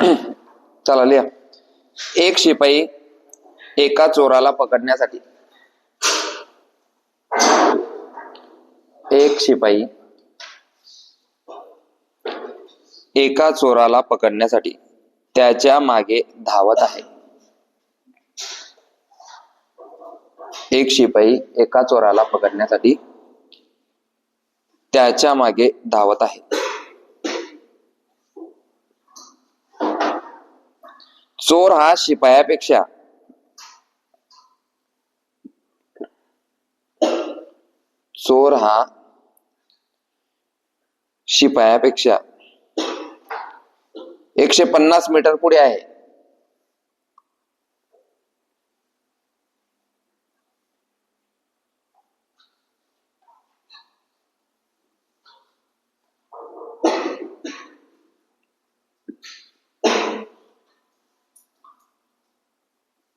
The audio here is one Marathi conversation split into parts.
चला लिहा. एक शिपाई एका चोराला पकडण्यासाठी. एक शिपाई एका चोराला पकडण्यासाठी त्याच्या मागे धावत आहे. एक शिपाई एका चोराला पकडण्यासाठी त्याच्या मागे धावत आहे. चोर हा शिपायापेक्षा चोर हा शिपायापेक्षा 150 मीटर पुढे आहे.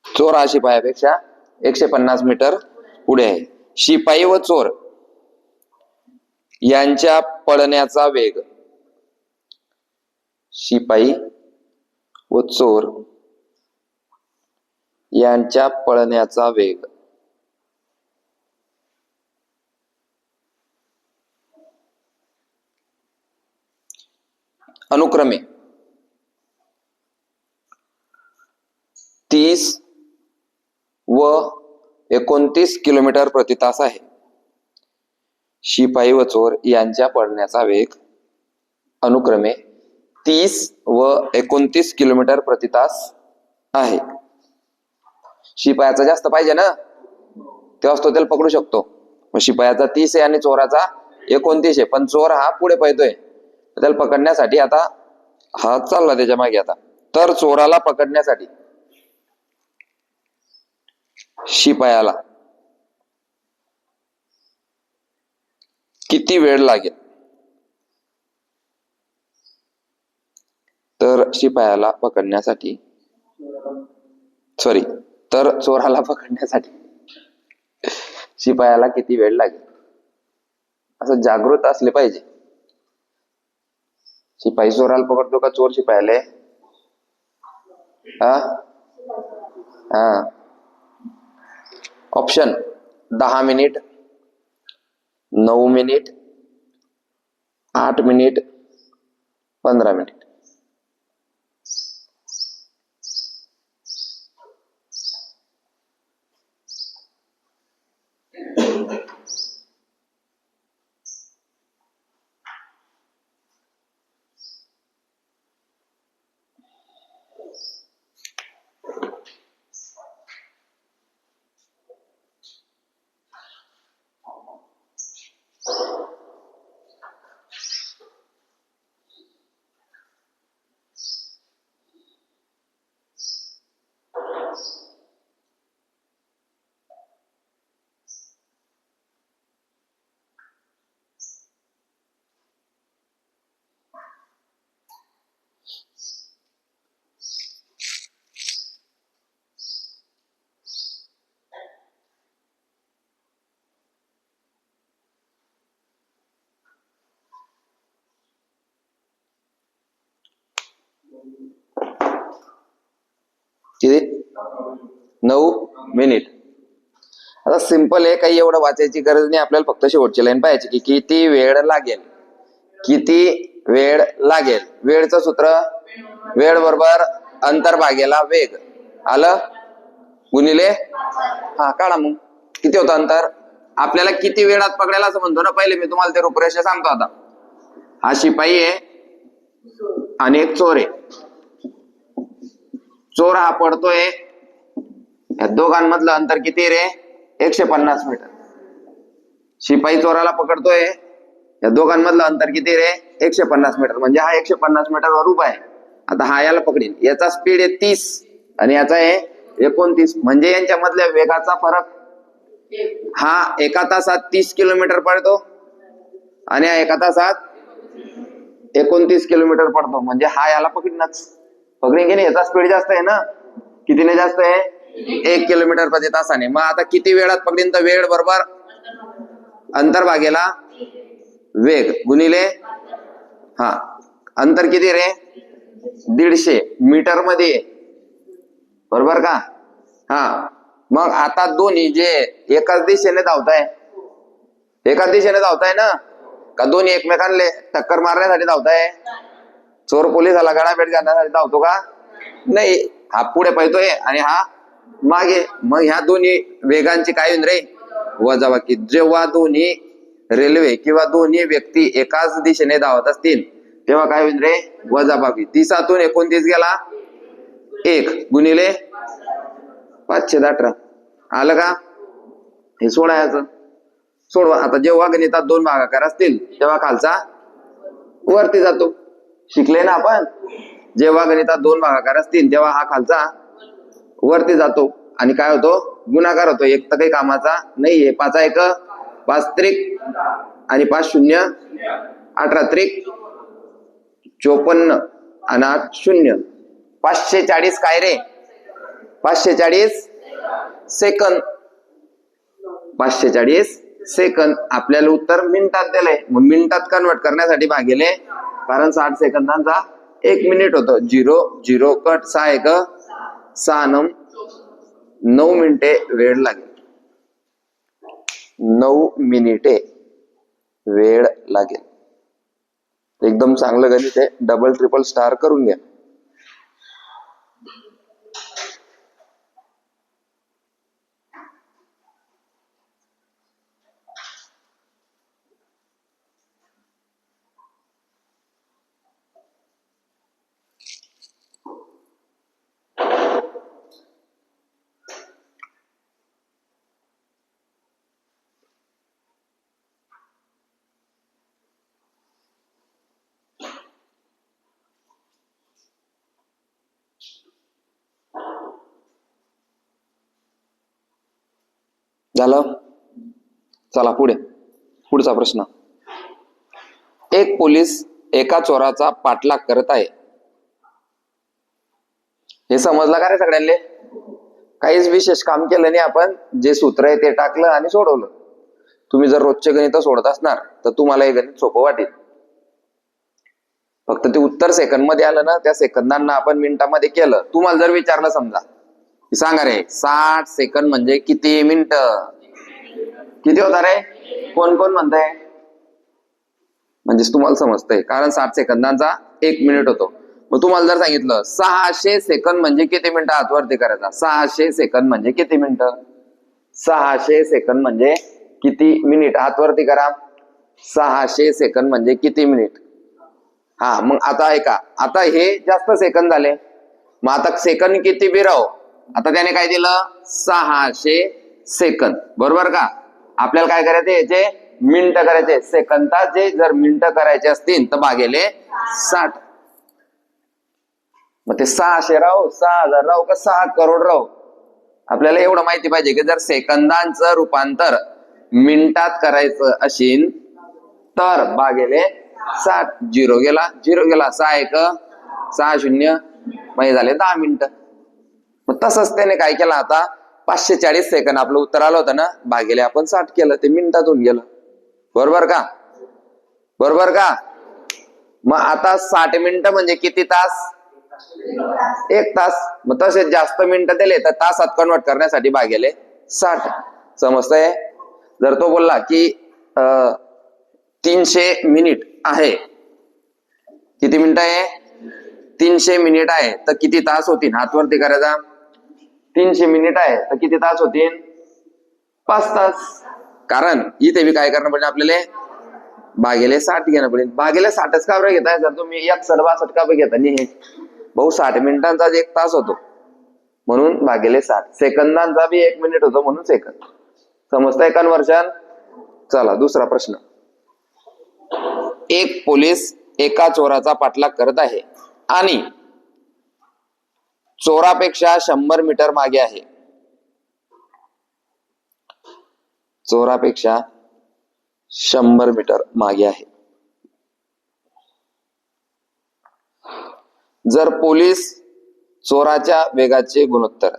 चोर हा शिपायापेक्षा 150 मीटर पुढे आहे. शिपाई व चोर यांच्या पळण्याचा वेग. शिपाई व चोर यांच्या पळण्याचा वेग अनुक्रमे 30 व 29 किलोमीटर प्रति तास आहे. शिपाई व चोर यांच्या पळण्याचा वेग अनुक्रमे 30 व 29 किलोमीटर प्रति तास आहे. शिपायाचा जास्त पाहिजे ना, तेव्हाच तो त्याला पकडू शकतो. मग शिपायाचा 30 आहे आणि चोराचा 29 आहे, पण चोर हा पुढे पळतोय. त्याला पकडण्यासाठी आता हा चालला त्याच्या मागे. आता तर चोराला पकडण्यासाठी शिपायाला किती वेळ लागेल? तर शिपायाला पकडण्यासाठी तर चोराला पकडण्यासाठी शिपायाला किती वेळ लागेल? असं जागृत असले पाहिजे. शिपाई चोराला पकडतो का चोर शिपायाला? Option 10 minute, 9 minute, 8 minute, 15 minute. किती? 9 मिनिट. आता सिंपल आहे, काही एवढं वाचायची गरज नाही आपल्याला. फक्त शेवटची लाईन पाहायची की किती वेळ लागेल. किती वेळ लागेल. वेळचं सूत्र वेळ बरोबर अंतर भागेला वेग. आलं? गुणिले काढा. मग किती होतं अंतर? आपल्याला किती वेळात पकडायला असं म्हणतो ना. पहिले मी तुम्हाला ते रूपरेषा सांगतो. आता हा शिपाई आहे आणि एक चोर आहे. चोर हा पडतोय, या दोघांमधलं अंतर किती रे? 150 मीटर. शिपाई चोराला पकडतोय, या दोघांमधलं अंतर किती रे? 150 मीटर. म्हणजे हा 150 मीटरवर उभा आहे. आता हा याला पकडीन. याचा स्पीड आहे 30 आणि याचा आहे 29. म्हणजे यांच्या मधल्या वेगाचा फरक. हा एका तासात 30 किलोमीटर पळतो आणि हा एका तासात 29 किलोमीटर पडतो. म्हणजे हा याला पकडीनच. पकडीन की नाही? याचा स्पीड जास्त आहे ना. कितीने जास्त आहे? 1 किलोमीटर प्रति तासाने. मग आता किती वेळात पकडीन? तर वेळ बरोबर अंतर भागेला वेग गुणिले अंतर किती रे? 150 मीटर मध्ये आहे. बरोबर का? हा, मग आता दोन्ही जे एकाच दिशेने धावताय, एकाच दिशेने धावताय ना, का दोन्ही एकमेकांना टक्कर मारण्यासाठी धावताय? चोर पोलिसाला गळाभेट घालण्यासाठी धावतो का? नाही, हा पुढे पळतोय आणि हा मागे. मग ह्या दोन्ही वेगांची काय होईल रे? वजाबाकी. जेव्हा दोन्ही रेल्वे किंवा दोन्ही व्यक्ती एकाच दिशेने धावत असतील तेव्हा काय होईल रे? वजाबाकी. 30तून 29 गेला 1 गुणिले 518. आलं का? हे सोडायचं. सोडवा. आता जेव्हा गणितात 2 भागाकार असतील तेव्हा खालचा वरती जातो. शिकले ना आपण? जेव्हा गणितात 2 भागाकार असतील तेव्हा हा खालचा वरती जातो आणि काय होतो? गुणाकार होतो. एक तर काही कामाचा नाहीये. 5 1 5 त्रिक आणि 5 0 18 त्रिक 54 आणि 8 0. 540 काय रे? 540 सेकंद. 540 सेकंद. आपल्याला उत्तर मिनिटात दिलंय. मग मिनिटात कन्वर्ट करण्यासाठी भागिले, कारण 60 सेकंदांचा 1 मिनिट होतो. 0 0 कट 6 1 6 9 मिनिटे वेळ लागेल. 9 मिनिटे वेळ लागेल. एकदम चांगलं गणित आहे. डबल ट्रिपल स्टार करून घ्या. झालं? चला पुढे. पुढचा प्रश्न. एक पोलीस एका चोराचा पाठलाग करत आहे. हे समजलं का रे सगळ्यांना? काहीच विशेष काम केलं नाही आपण. जे सूत्र आहे ते टाकलं आणि सोडवलं. तुम्ही जर रोजचे गणित सोडत असणार तर तुम्हाला हे गणित सोपं वाटेल. फक्त ते उत्तर सेकंद मध्ये आलं ना, त्या सेकंदांना आपण मिनिटामध्ये केलं. तुम्हाला जर विचारलं समजा, सांगा रे 60 सेकंद म्हणजे किती मिनिट? किती होता रे? कोण कोण म्हणताय? म्हणजे तुम्हाला समजतंय, कारण 60 सेकंदांचा 1 मिनिट होतो. मग तुम्हाला जर सांगितलं 600 सेकंद म्हणजे किती मिनिटं, हातवरती करायचा. 600 सेकंद म्हणजे किती मिनिटं? 600 सेकंद म्हणजे किती मिनिट? हातवरती करा. 600 सेकंद म्हणजे किती मिनिट? हा, मग आता ऐका. आता हे जास्त सेकंद झाले. मग आता सेकंद किती बी राहो. आता त्याने काय दिलं? 600 सेकंद. बरोबर का? आपल्याला काय करायचे? याचे मिनिटं करायचे. सेकंदाचे जर मिनिटं करायचे असतील तर भागेले 60. मग ते 600 राहो, 6000 राहो का 6 करोड राहो, आपल्याला एवढं माहिती पाहिजे की जर सेकंदांचं रूपांतर मिनिटात करायचं असेल तर भागेले 60. 0 गेला 0 गेला. 6 1 6 0 म्हणजे झाले 10 मिनिटं. मग तसंच त्याने काय केलं? आता 540 सेकंद आपलं उत्तर आलं होतं ना, भागेले आपण 60 केलं. ते मिनिटातून गेलं. बरोबर का? बरोबर का? मग आता 60 मिनिटं म्हणजे किती तास? 1 तास. मग तसेच जास्त मिनिटं दिले तर तासात कन्वर्ट करण्यासाठी भागेले 60. समजतंय? जर तो बोलला की 300 मिनिट आहे, किती मिनिटं आहे? 300 मिनिट आहे तर किती तास होतील? हातवरती करायचा. 300 मिनिट आहे तर किती तास होतील? 5 तास. कारण इथे बी काय करणं पडेल आपल्याला? भागेले 60 घेणं पडेल. भागेले 60च का बरं घेताय सर तुम्ही? 61 का बरं घेता? नाही भाऊ, 60 मिनिटांचा 1 तास होतो म्हणून भागेले 60. सेकंदांचा बी 1 मिनिट होतो म्हणून सेकंद. समजतंय कन्व्हर्शन? चला दुसरा प्रश्न. एक पोलीस एका चोराचा पाठलाग करत आहे आणि चोरापेक्षा 100 मीटर मागे आहे. चोरापेक्षा 100 मीटर मागे आहे. जर पोलीस चोराच्या वेगाचे गुणोत्तर,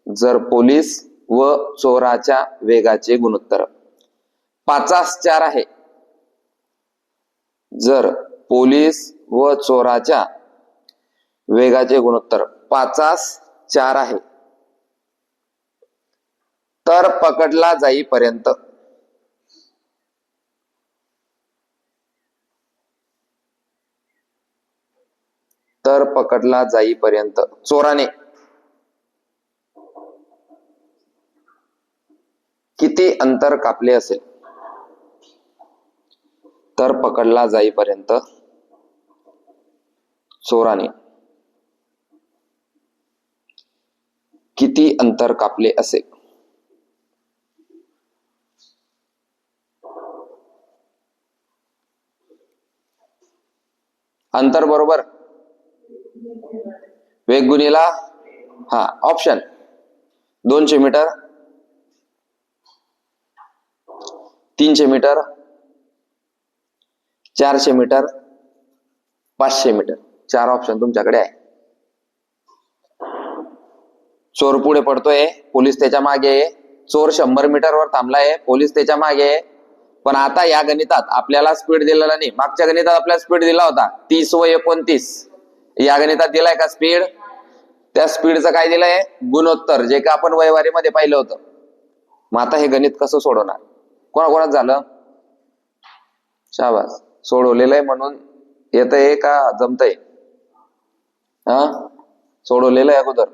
जर पोलीस व चोराच्या वेगाचे गुणोत्तर 5/4 आहे. जर पोलीस व चोराच्या वेगाचे गुणोत्तर 5:4 आहे. तर पकडला जाईपर्यंत चोराने किती अंतर कापले असेल? तर पकडला जाईपर्यंत चोराने किती अंतर कापले असेल? अंतर बरोबर वेग गुणिला option 200 meter, 300 meter, 400 meter, 500 meter. 4 option तुमच्याकडे आहे. चोर पुढे पडतोय, पोलीस त्याच्या मागे आहे. चोर 100 मीटरवर थांबलाय, पोलीस त्याच्या मागे आहे. पण आता या गणितात आपल्याला स्पीड दिलेला नाही. मागच्या गणितात आपल्याला स्पीड दिला होता 30 व 29. या गणितात दिलाय का स्पीड? त्या स्पीडचं काय दिलंय? गुणोत्तर, जे का आपण वयवारीमध्ये पाहिलं होतं. मग आता हे गणित कसं सोडवणार? कोणाकोणात झालं? शाबास, सोडवलेलं आहे म्हणून येतंय का जमतंय? सोडवलेलं आहे अगोदर.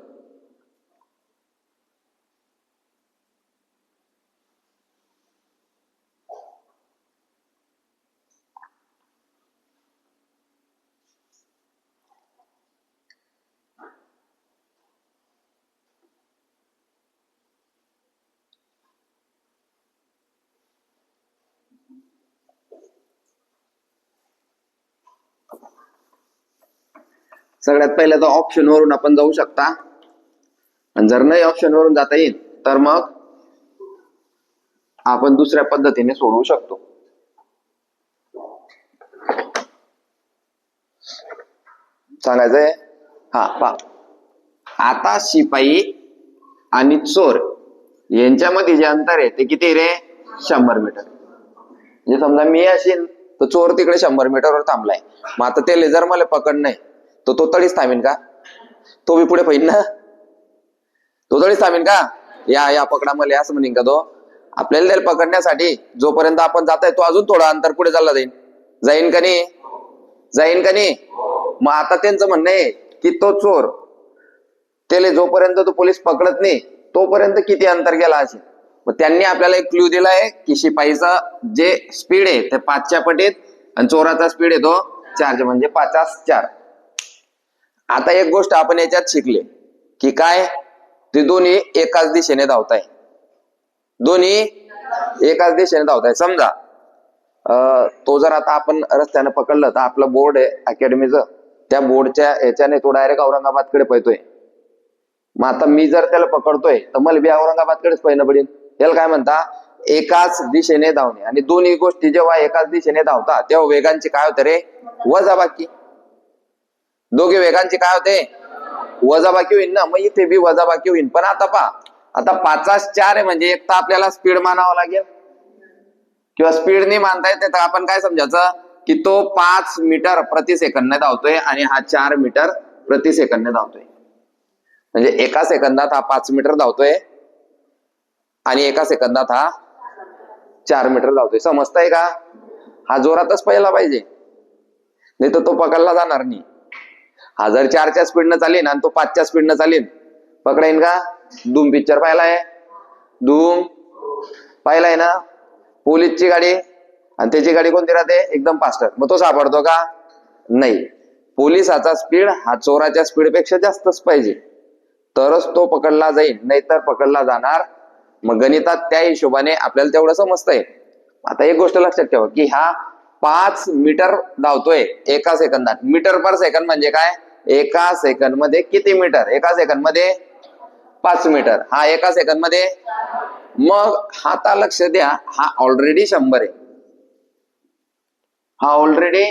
सगळ्यात पहिलं तर ऑप्शन वरून आपण जाऊ शकता, आणि जर नाही ऑप्शन वरून जाता येईल तर मग आपण दुसऱ्या पद्धतीने सोडवू शकतो. सांगायचंय पहा, आता शिपाई आणि चोर यांच्यामध्ये जे अंतर आहे ते किती रे? 100 मीटर. म्हणजे समजा मी असेल तर चोर तिकडे 100 मीटरवर थांबलाय. मग आता ते लेझर मला पकड नाही, तो तडीच थांबेन का? तो बी पुढे पाहिजे ना, तो तडीच थांबेन का? या पकडा मला असं म्हणेन का तो? आपल्याला त्याला पकडण्यासाठी जोपर्यंत आपण जाताय तो अजून थोडा अंतर पुढे चालला जाईन का नाही? मग आता त्यांचं म्हणणं आहे की तो चोर त्याला जोपर्यंत तो पोलीस पकडत नाही तोपर्यंत किती अंतर गेला असेल. मग त्यांनी आपल्याला एक क्लू दिलाय की शिपाईचा जे स्पीड आहे ते 5च्या पटीत आणि चोराचा स्पीड आहे तो 4, म्हणजे 5:4. आता एक गोष्ट आपण याच्यात शिकले की काय? ते दोन्ही एकाच दिशेने धावताय. समजा तो जर आता आपण रस्त्याने पकडलं तर आपलं बोर्ड आहे अकॅडमीचं, त्या बोर्डच्या याच्याने तो डायरेक्ट औरंगाबादकडे पळतोय. मग आता मी जर त्याला पकडतोय तर मला बी औरंगाबादकडेच पळणं पडेल. याला काय म्हणता? एकाच दिशेने धावणे. आणि दोन्ही गोष्टी जेव्हा एकाच दिशेने धावतात तेव्हा वेगांची काय होते रे? वजाबाकी. दोघे वेगांची काय होते? वजाबाकी होईल ना. मग इथे बी वजाबाकी होईल. पण आता पहा, आता 5:4 आहे म्हणजे एक तर आपल्याला स्पीड मानावं लागेल, किंवा स्पीड नाही मानता येते तर आपण काय समजायचं की तो 5 मीटर प्रति सेकंदने धावतोय आणि हा 4 मीटर प्रति सेकंदने धावतोय. म्हणजे एका सेकंदात हा 5 मीटर धावतोय आणि एका सेकंदात हा 4 मीटर धावतोय. समजताय का? हा जोरातच पहिला पाहिजे, नाही तर तो पकडला जाणार नाही. हा जर 4च्या स्पीडनं चालेल आणि तो 5च्या स्पीडनं चालेल, पकडेन का? धूम पिक्चर पाहिलाय? धूम पाहिलाय ना? पोलीसची गाडी आणि त्याची गाडी कोणती राहते? एकदम फास्टर. मग तो सापडतो का? नाही. पोलिसाचा स्पीड हा चोराच्या स्पीडपेक्षा जास्तच पाहिजे तरच तो पकडला जाईल, नाहीतर पकडला जाणार. मग गणितात त्या हिशोबाने आपल्याला तेवढं समजतंय. आता एक गोष्ट लक्षात ठेवा की हा 5 मीटर धावतोय एका सेकंदात. मीटर पर सेकंद म्हणजे काय? एका सेकंद मध्ये किती मीटर? एका सेकंद मध्ये 5 मीटर. हा एका सेकंद मध्ये. मग आता लक्ष द्या, हा ऑलरेडी 100 आहे. हा ऑलरेडी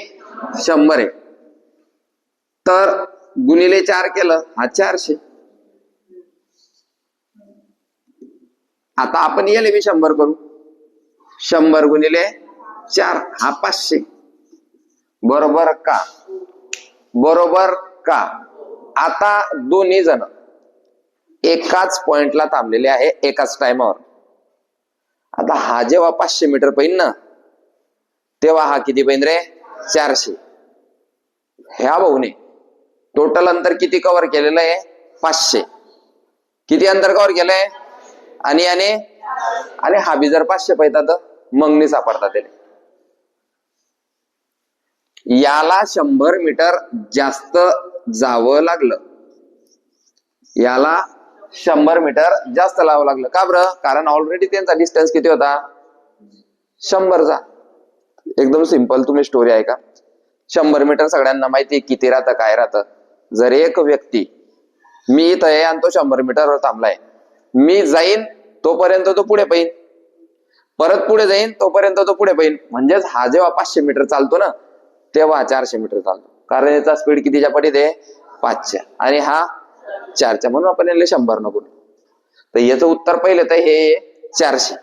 100 आहे. तर गुणिले 4 केलं, हा 400. आता आपण याला बी 100 करू. 100 गुणिले 4 हा 500. बरोबर का? आता दोन्ही जण एकाच पॉइंटला थांबलेले आहे एकाच टाइमावर. आता हा जेव्हा 500 मीटर पाहिजे ना, तेव्हा हा किती पाहिजे रे? 400. ह्या भाऊने टोटल अंतर किती कव्हर केलेलं आहे? 500. किती अंतर कव्हर केलंय? आणि हा बी जर 500 पाहिजे तर मग नाही सापडता त्याला. याला 100 मीटर जास्त जावं लागलं. याला 100 मीटर जास्त लावावं लागलं. का बरं? कारण ऑलरेडी त्यांचा डिस्टन्स किती होता? 100चा. एकदम सिंपल, तुम्ही स्टोरी ऐका. 100 मीटर सगळ्यांना माहिती किती राहतं, काय राहतं. जर एक व्यक्ती, मी इथं आहे आणि तो 100 मीटरवर थांबलाय, मी जाईन तोपर्यंत तो पुढे पाहिन, परत पुढे जाईन तोपर्यंत तो पुढे पाहिन. म्हणजेच हा जेव्हा 500 मीटर चालतो ना, तेव्हा 400 मीटर चालतो. कारण याचा स्पीड कितीच्या पटीत आहे? 5च्या. आणि हा 4च्या. म्हणून आपण याला 100 नको. तर याचं उत्तर पहिले तर हे 400,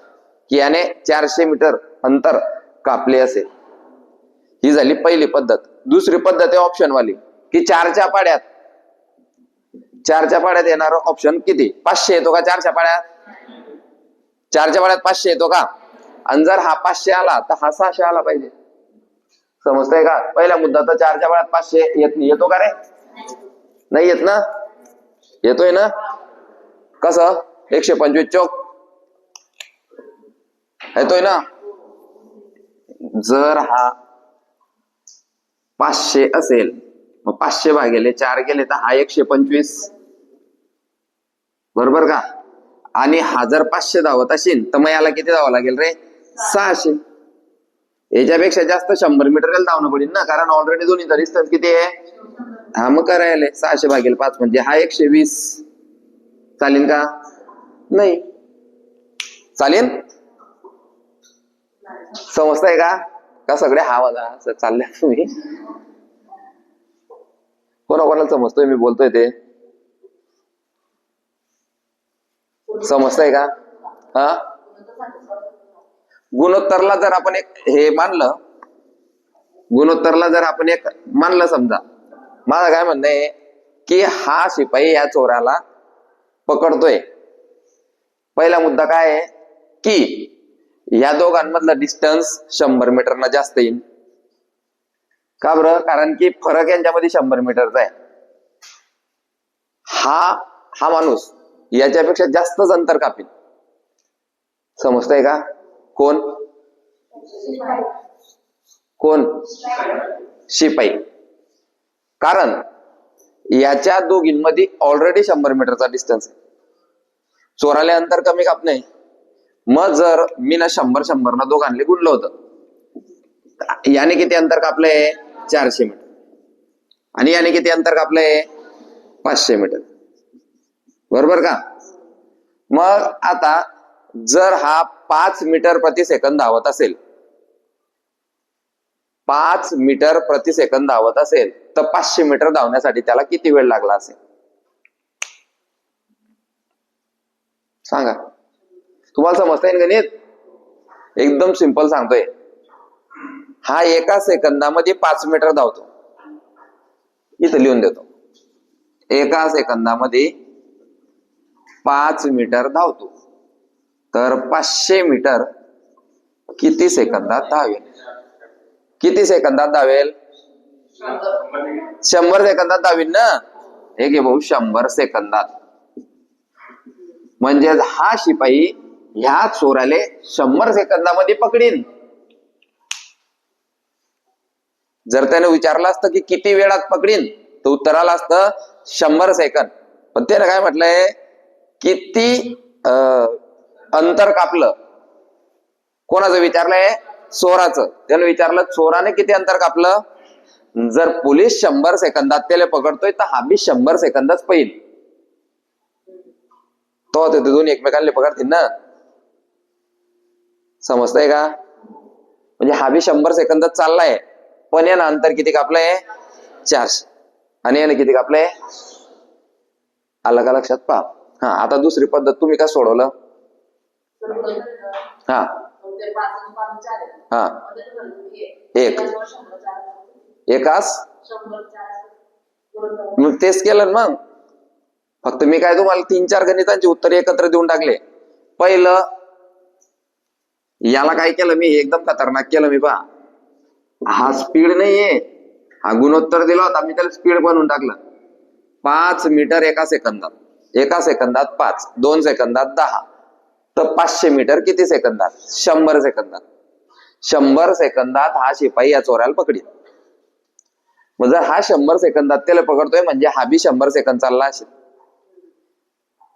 की याने 400 मीटर अंतर कापले असेल. ही झाली पहिली पद्धत. दुसरी पद्धत आहे ऑप्शन वाली, की 4च्या पाड्यात येणार ऑप्शन किती? 500 येतो का 4च्या पाड्यात? 4च्या पाड्यात 500 येतो का? आणि जर हा 500 आला तर हा 600 आला पाहिजे. समजतंय का? पहिला मुद्दा तर 4च्या पाड्यात 500 येत नाही. येतो का रे? नाही येत ना? येतोय ना? कसं? 125 चौक येतोय ना? जर हा 500 असेल, मग 500 भागिले 4 गेले तर हा 125, बरोबर का? आणि हा जर 500 धावत असेल तर मग याला किती धावावं लागेल रे? 600. याच्यापेक्षा जास्त 100 मीटर धावणं पडेल ना, कारण ऑलरेडी दोन्हीचा डिस्टन्स किती आहे? हा, मग करायला 600 भागिले 5 म्हणजे हा 120. चालेल का? नाही चालेल. समजताय का? का सगळे हा वाजा असं चाललंय तुम्ही? कोणाकोणाला समजतोय मी बोलतोय ते? समजताय का? हा, गुणोत्तरला जर आपण एक हे मानलं, समजा, माझं काय म्हणणं आहे की हा शिपाई या चोराला पकडतोय. पहिला मुद्दा काय आहे की या दोघांमधलं डिस्टन्स 100 मीटरना जास्त येईल. का बरं? कारण की फरक यांच्यामध्ये 100 मीटरचा आहे. हा माणूस याच्यापेक्षा जास्तच अंतर कापील. समजतंय का? कोण? शिपाई. कारण याच्या दोघींमध्ये ऑलरेडी 100 मीटरचा डिस्टन्स आहे. चोराले अंतर कमी कापणे. मग जर मी ना 100 ना दोघांना गुणलं होतं, याने किती अंतर कापलंय? 400 मीटर. आणि याने किती अंतर कापलंय? 500 मीटर. बरोबर का? मग आता जर हा 5 मीटर प्रति सेकंद धावत असेल, 5 मीटर प्रति सेकंद धावत असेल तर 500 मीटर धावण्यासाठी त्याला किती वेळ लागला असेल? सांगा. तुम्हाला समजतंय ना गणित? एकदम सिंपल सांगतोय. हा एका सेकंदामध्ये 5 मीटर धावतो. इथं लिहून देतो. एका सेकंदामध्ये 5 मीटर धावतो. तर 500 मीटर किती सेकंदात धावेल? किती सेकंदात धावेल? 100 सेकंदात धावेल ना? हे घे भाऊ, 100 सेकंदात. म्हणजे हा शिपाई ह्या चोराले 100 सेकंदामध्ये पकडीन. जर त्याने विचारलं असतं की किती वेळात पकडीन, तर उत्तर आलं असतं 100 सेकंद. पण त्याने काय म्हटलंय? किती अंतर कापलं? कोणाचं विचारलंय? चोराचं. त्याने विचारलं चोराने किती अंतर कापलं. जर पोलीस 100 सेकंदात त्याला पकडतोय तर हा बी 100 सेकंदच पाहिजे. तो ते दोन्ही एकमेकांना पकडतील ना. समजतंय का? म्हणजे हा बी 100 सेकंदच चाललाय, पण यानं अंतर किती कापलंय? 400. आणि याने किती कापलंय? आलं का लक्षात? पहा. हा, आता दुसरी पद्धत तुम्ही का सोडवलं? हा हा, एक एकास मग तेच केलं ना मग. फक्त मी काय तुम्हाला 3-4 गणितांची उत्तर एकत्र देऊन टाकले. पहिलं याला काय केलं मी, एकदम खतरनाक केलं मी. पहा, हा स्पीड नाहीये, हा गुणोत्तर दिला होता मी, त्याला स्पीड बनवून टाकलं. 5 मीटर एका सेकंदात, एका सेकंदात 5, 2 सेकंदात 10, तर 500 मीटर किती सेकंदात? 100 सेकंदात. 100 सेकंदात हा शिपाई या चोराला पकडील. मग जर हा 100 सेकंदात त्याला पकडतोय म्हणजे हा बी 100 सेकंद चालला असेल.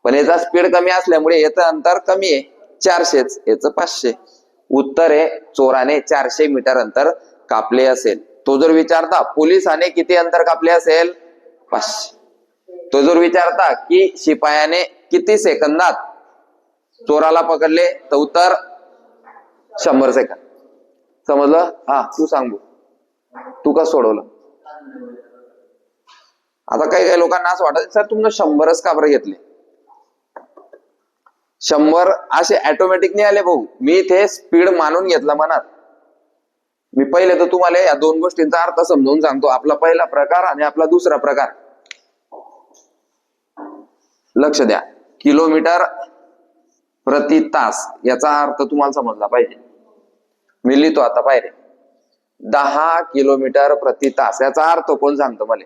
पण याचा स्पीड कमी असल्यामुळे याचं अंतर कमी आहे, 400च, याचं 500. उत्तर आहे चोराने 400 मीटर अंतर कापले असेल. तो जर विचारता पोलिसाने किती अंतर कापले असेल, 500. तो जर विचारता की शिपायाने किती सेकंदात चोराला पकडले, तर उत्तर 100 सेकंद. समजलं? हा, तू सांगू, तू कसं सोडवलं? आता काही काही लोकांना असं वाटत, सर तुम्ही 100च का बरं घेतले? 100 असे ऑटोमॅटिक नाही आले भाऊ, मी इथे स्पीड मानून घेतला मनात. मी पहिले तर तुम्हाला या दोन गोष्टींचा अर्थ समजावून सांगतो, आपला पहिला प्रकार आणि आपला दुसरा प्रकार. लक्ष द्या, किलोमीटर प्रति तास याचा अर्थ तुम्हाला समजला पाहिजे. मी लिहितो आता पाहिजे, 10 किलोमीटर प्रति तास याचा अर्थ कोण सांगतो मला?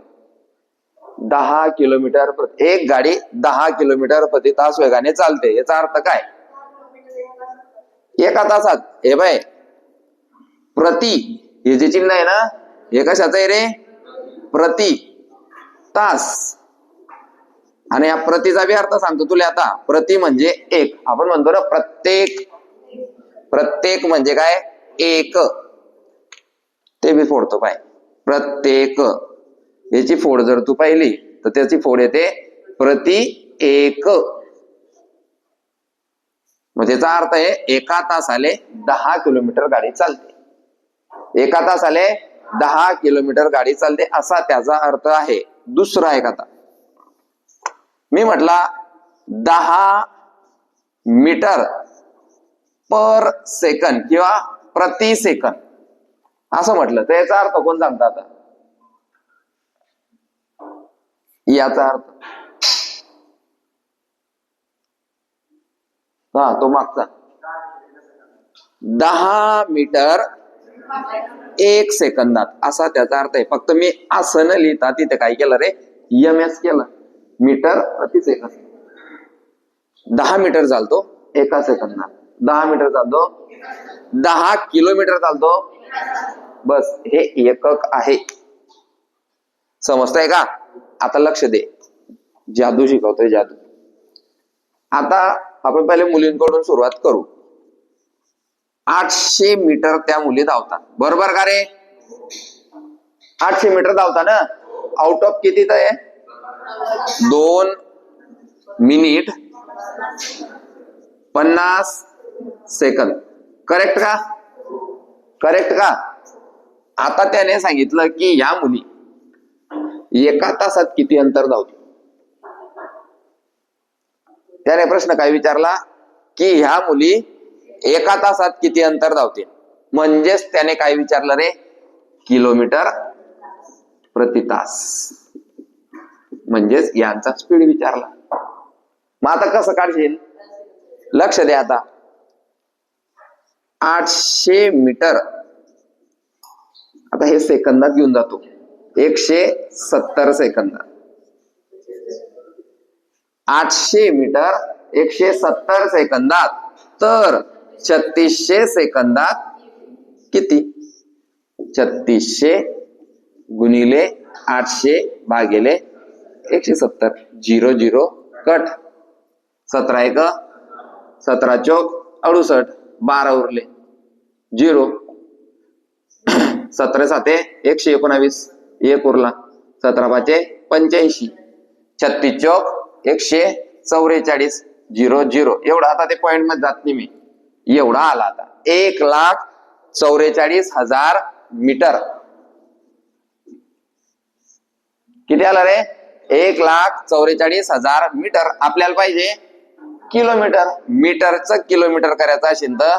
10 किलोमीटर प्रति, एक गाडी 10 किलोमीटर प्रति तास वेगाने चालते, याचा अर्थ काय? एका तासात. हे बाय, प्रति हे जे चिन्ह आहे ना, हे कशाचं आहे रे? प्रति तास. आणि या प्रतिचा बी अर्थ सांगतो तुला आता. प्रति म्हणजे एक, आपण म्हणतो ना प्रत्येक. प्रत्येक म्हणजे काय? एक. ते बी फोडतो पाय, प्रत्येक. याची फोड जर तू पाहिली तर त्याची फोड येते प्रति एक. मग त्याचा अर्थ आहे एका तासाले 10 किलोमीटर गाडी चालते. एका तासाले 10 किलोमीटर गाडी चालते असा त्याचा अर्थ आहे. दुसरा एक, आता मी म्हटला 10 मीटर पर सेकंद किंवा प्रति सेकंद असं म्हटलं तर याचा अर्थ कोण सांगता? आता याचा अर्थ, हा तो मागचा, 10 मीटर 1 सेकंदात असा त्याचा अर्थ आहे. फक्त मी असं न लिहिता तिथे काय केलं रे, एमएस केलं, मीटर प्रति सेकंद. 10 मीटर चालतो एका सेकंदात, 10 मीटर चालतो, 10 किलोमीटर चालतो, बस हे एकक आहे. समजतंय का? आता लक्ष दे, जादू शिकवतोय, जादू. आता आपण पहिले मुलींकडून सुरुवात करू. 800 मीटर त्या मुली धावतात, बरोबर का रे? 800 मीटर धावतात ना, आउट ऑफ किती आहे? 2 मिनिट 50 सेकंद. करेक्ट का? करेक्ट का? आता त्याने सांगितलं की या मुली एका तासात किती अंतर धावतील. त्याने प्रश्न काय विचारला की ह्या मुली एका तासात किती अंतर धावतील. म्हणजेच त्याने काय विचारलं रे, किलोमीटर प्रति तास. म्हणजेच यांचा स्पीड विचारला. मग आता कसं काढशील? लक्ष द्या, आता 800 मीटर, आता हे सेकंदात घेऊन जातो, 170 सेकंदात. 800 मीटर 170 सेकंदात, तर 3600 सेकंदात किती? 3600 गुणिले 800 भागिले 170, 0 0 कट. 17 1 17 चौक 68, 12 उरले 0. 17 7 119, 1 उरला, 17 5 85, 36 चौक 144, 0 0. एवढा आता ते पॉइंट मध्ये जात नाही मी, एवढा आला. आता 1,44,000 मीटर. किती आला रे? 1,44,000 मीटर. आपल्याला पाहिजे किलोमीटर. मीटरचं किलोमीटर करायचं असेल तर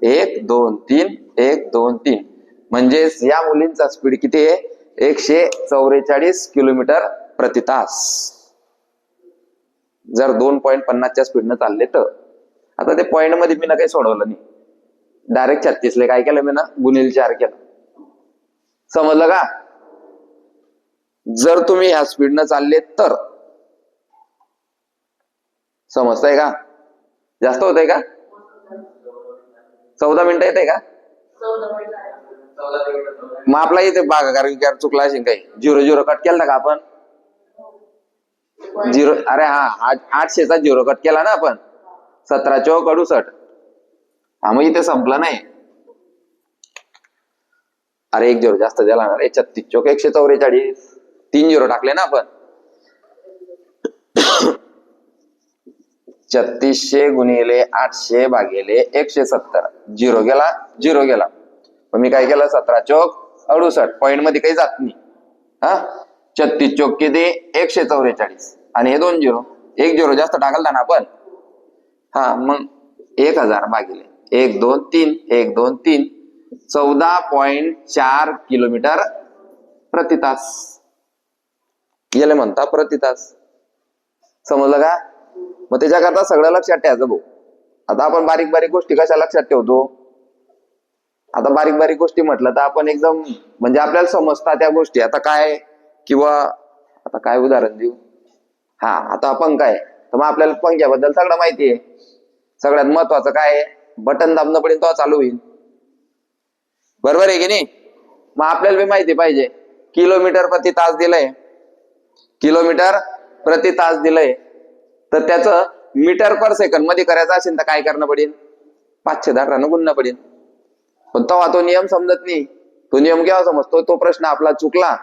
1 2 3 1 2 3. म्हणजेच या मुलींचा स्पीड किती आहे? 144 किलोमीटर प्रति तास. जर 2.50च्या स्पीडनं चालले तर. आता ते पॉइंट मध्ये मी ना काही सोडवलं नाही, डायरेक्ट 36 ले काय केलं मी ना गुणिले 4 केलं. समजलं का? जर तुम्ही ह्या स्पीडनं चालले तर. समजतंय का? जास्त होतंय का? 14 मिनिटं येते का? मग आपला इथे भागाकार चुकला असेल काही. 0 कट केला का आपण? 0. अरे हा 800चा 0 कट केला ना आपण. 17 चौक 68. हा मग इथे संपलं नाही. अरे 1 0 जास्त दिला ना रे. 36 चौक 144. 3 0 टाकले ना आपण. 3600 गुणिले 800 भागिले 170. 0 गेला 0 गेला. मग मी काय केलं 17 चौक 68. पॉइंट मध्ये काही जात नाही. हा 36 चौक किती 144 आणि हे 2 0. 1 0 जास्त टाकला ना आपण. हा मग 1000 भागिले 1 2 3 1 2 3 14.4 किलोमीटर प्रति तास. याला म्हणता प्रति तास. समजलं का? मग त्याच्याकरता सगळं लक्षात ठेवायचं भाऊ. आता आपण बारीक बारीक गोष्टी कशा लक्षात ठेवतो? आता बारीक बारीक गोष्टी म्हटलं तर आपण एकदम म्हणजे आपल्याला समजतात त्या गोष्टी. आता काय किंवा आता काय उदाहरण देऊ? हा आता पंखा आहे तर मग आपल्याला पंख्याबद्दल सगळं माहिती आहे. सगळ्यात महत्वाचं काय आहे? बटन दाबणं पडेल तेव्हा चालू होईल. बरोबर आहे की नाही? मग आपल्याला बी माहिती पाहिजे किलोमीटर प्रति तास दिलंय. किलोमीटर प्रति तास दिलंय तर त्याचं मीटर पर सेकंड मध्ये करायचं असेल तर काय करणं पडेल? 510 गुणणं पडेल. पण तेव्हा तो नियम समजत नाही. तो नियम केव्हा समजतो? तो प्रश्न आपला चुकला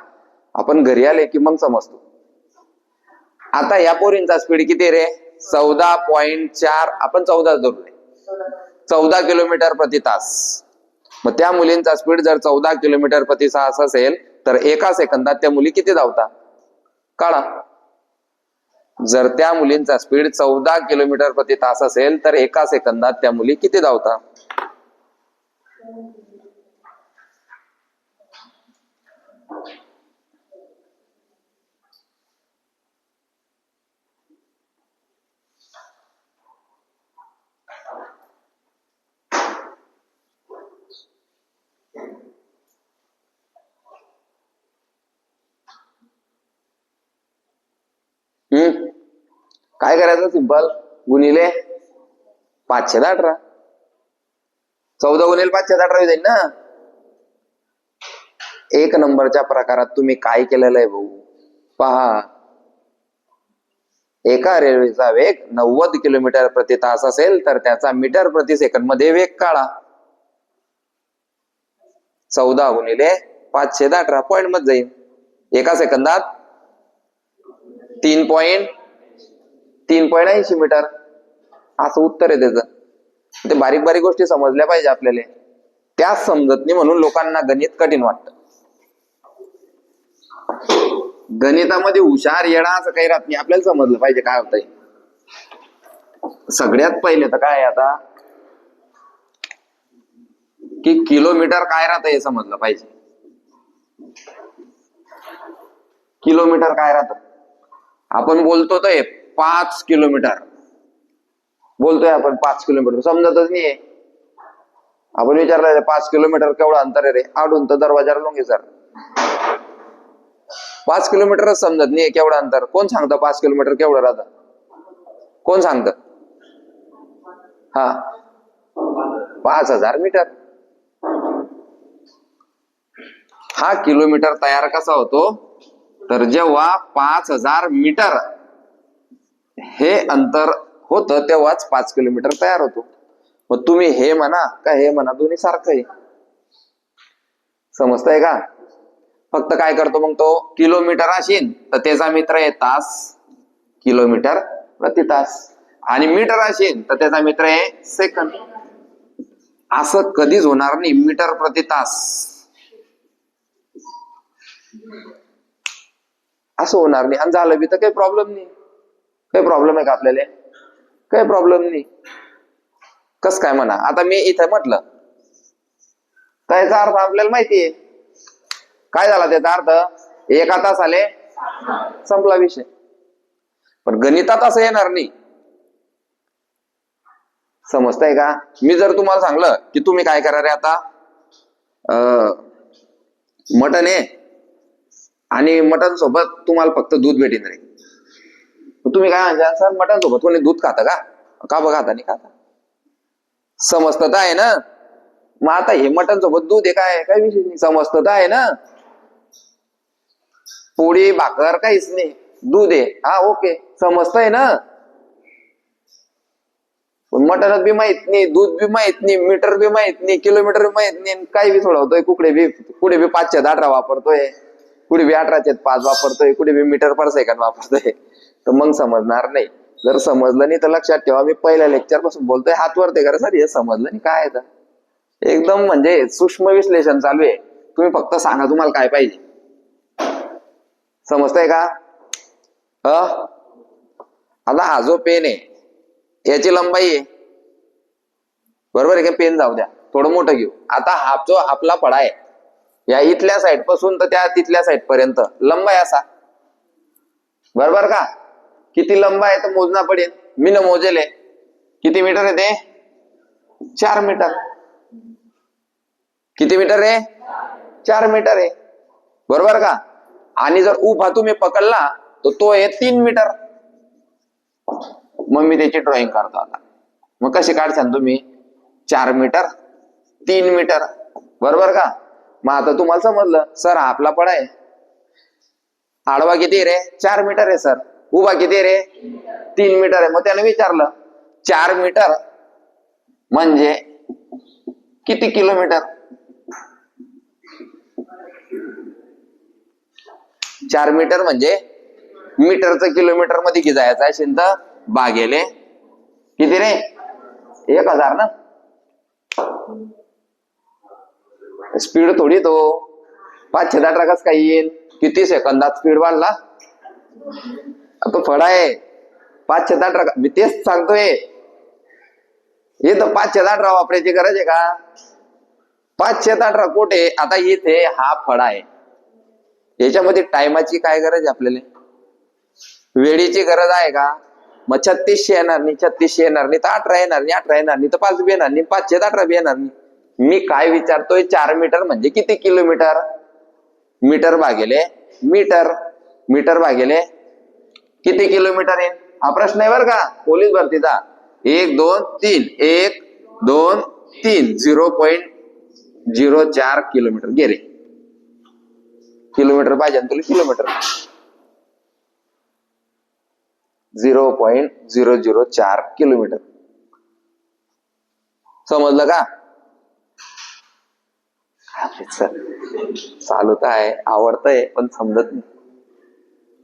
आपण घरी आले की मग समजतो. आता या पोरींचा स्पीड किती रे? 14.4. आपण 14 धरलोय. 14 किलोमीटर प्रति तास. मग त्या मुलींचा स्पीड जर 14 किलोमीटर प्रति तास असेल तर एका सेकंदात त्या मुली किती धावतात? काढा. जर त्या मुलींचा स्पीड 14 किलोमीटर प्रति तास असेल तर एका सेकंदात त्या मुली किती धावतात? काय करायचं? सिंपल गुणिले 518. 14 गुणिले 518 जाईल ना. एक नंबरच्या प्रकारात तुम्ही काय केलेलं आहे भाऊ? पहा, एका रेल्वेचा वेग 90 किलोमीटर प्रति तास असेल तर त्याचा मीटर प्रति सेकंद मध्ये वेग काढा. 14 गुणिले 518 पॉइंट मध्ये जाईल. एका सेकंदात 3.80 मीटर असं उत्तर आहे त्याचं. ते बारीक बारीक गोष्टी समजल्या पाहिजे आपल्याला. त्याच समजत नाही म्हणून लोकांना गणित कठीण वाटतं. गणितामध्ये हुशार येडा असं काही राहत नाही. आपल्याला समजलं पाहिजे काय होतंय. सगळ्यात पहिले तर काय आता की किलोमीटर काय राहतं हे समजलं पाहिजे. किलोमीटर काय राहतं? आपण बोलतो तर 5 किलोमीटर बोलतोय आपण. 5 किलोमीटर समजतच नाहीये. आपण विचारलं 5 किलोमीटर केवढं अंतर आहे रे? आडून तर दरवाजाला लोंगे सर. 5 किलोमीटरच समजत नाहीये केवढं अंतर. कोण सांगतं 5 किलोमीटर केवढं राहतं? कोण सांगतं? हा 5000 मीटर. हा किलोमीटर तयार कसा होतो? तर जेव्हा 5000 मीटर हे अंतर होतं तेव्हाच 5 किलोमीटर तयार होतो. मग तुम्ही हे म्हणा का हे म्हणा दोन्ही सारखं आहे. समजतंय का? फक्त काय करतो मग तो किलोमीटर असेल तर त्याचा मित्र आहे तास. किलोमीटर प्रति तास. आणि मीटर असेल तर त्याचा मित्र आहे सेकंद. असं कधीच होणार नाही मीटर प्रति तास. असं होणार नाही. आणि झालं बी तर काही प्रॉब्लेम नाही. काही प्रॉब्लेम आहे का आपल्याला? काही प्रॉब्लेम नाही. कस काय म्हणा? आता मी इथं म्हटलं तर याचा अर्थ आपल्याला माहिती आहे. काय झाला त्याचा अर्थ? एका तासाले संपला विषय. पण गणितात असं येणार नाही. समजताय का? मी जर तुम्हाला सांगलं की तुम्ही काय करा रे आता, मटन आहे आणि मटन सोबत तुम्हाला फक्त दूध भेटेल रे, तुम्ही काय म्हणता? सर मटन सोबत कोणी दूध खातं का? का बघा आता नाही खाता. समजतं आहे ना? मग आता हे मटन सोबत दूध आहे, काय विषय नाही. समजतं आहे ना? पोळी भाकर काहीच नाही, दूध आहे, हा ओके, समजतंय ना? मटन बी माहित नाही, दूध बी माहित नाही, मीटर बी माहित नाही, किलोमीटर बी माहित नाही, काही बी सोडवतोय. कुठे बी 5/18 वापरतोय, कुठे बी 18/5 वापरतोय, कुठे बी मीटर पर सेकंद वापरतोय. तर मग समजणार नाही. जर समजलं नाही तर लक्षात ठेवा, मी पहिल्या लेक्चर पासून बोलतोय, हात वरते करा सर हे समजलं नाही काय आहे. एकदम म्हणजे सूक्ष्म विश्लेषण चालू आहे. तुम्ही फक्त सांगा तुम्हाला काय पाहिजे. समजतंय का? आता हा जो पेन आहे याची लंबाई आहे, बरोबर आहे का? पेन जाऊ द्या, थोडं मोठं घेऊ. आता हा जो आपला फळा आहे, या इथल्या साईड पासून तर त्या तिथल्या साईड पर्यंत लंबाई असा, बरोबर का? किती लंबा आहे तर मोजना पडेल. मी न मोजेले किती मीटर आहे ते? 4 मीटर. किती मीटर आहे? 4 मीटर आहे, बरोबर का? आणि जर उभा तुम्ही पकडला तर तो आहे 3 मीटर. मग मी त्याची ड्रॉइंग करतो आता. मग कशी काढसान तुम्ही? 4 मीटर 3 मीटर, बरोबर का? मग आता तुम्हाला समजलं, सर हा आपला पडा आहे. आडवा किती रे? 4 मीटर आहे सर. उभा किती रे? 3 मीटर आहे. मग त्याने विचारलं 4 मीटर म्हणजे किती किलोमीटर? 4 मीटर म्हणजे मीटरचं किलोमीटर मध्ये की जायचं असेल तर भागेले किती रे? 1000 ना. स्पीड थोडी तो 5/18 कस काय येईल? किती सेकंदात स्पीड वाढला? तो फळा आहे 5/18. मी तेच सांगतोय, हे तर 5/18 वापरायची गरज आहे का? 5/18 कोठे? आता इथे हा फळा आहे, याच्यामध्ये टायमाची काय गरज आहे आपल्याला? वेळेची गरज आहे का? मग 3600 येणार नाही, 3600 येणार नाही, तर 18 येणार नाही, 18 येणार नाही, तर 5 बी येणार नाही, 5/18 बी येणार नाही. मी काय विचारतोय? 4 मीटर म्हणजे किती किलोमीटर? मीटर भागेले मीटर, मीटर भागेले किती किलोमीटर येईल? हा प्रश्न आहे बरं का पोलीस भरतीचा. 1 2 3 1 2 3 0.04 किलोमीटर गेले. किलोमीटर पाहिजे तुला, किलोमीटर 0.004 किलोमीटर. समजलं का? चालू तर आहे, आवडतंय पण समजत नाही.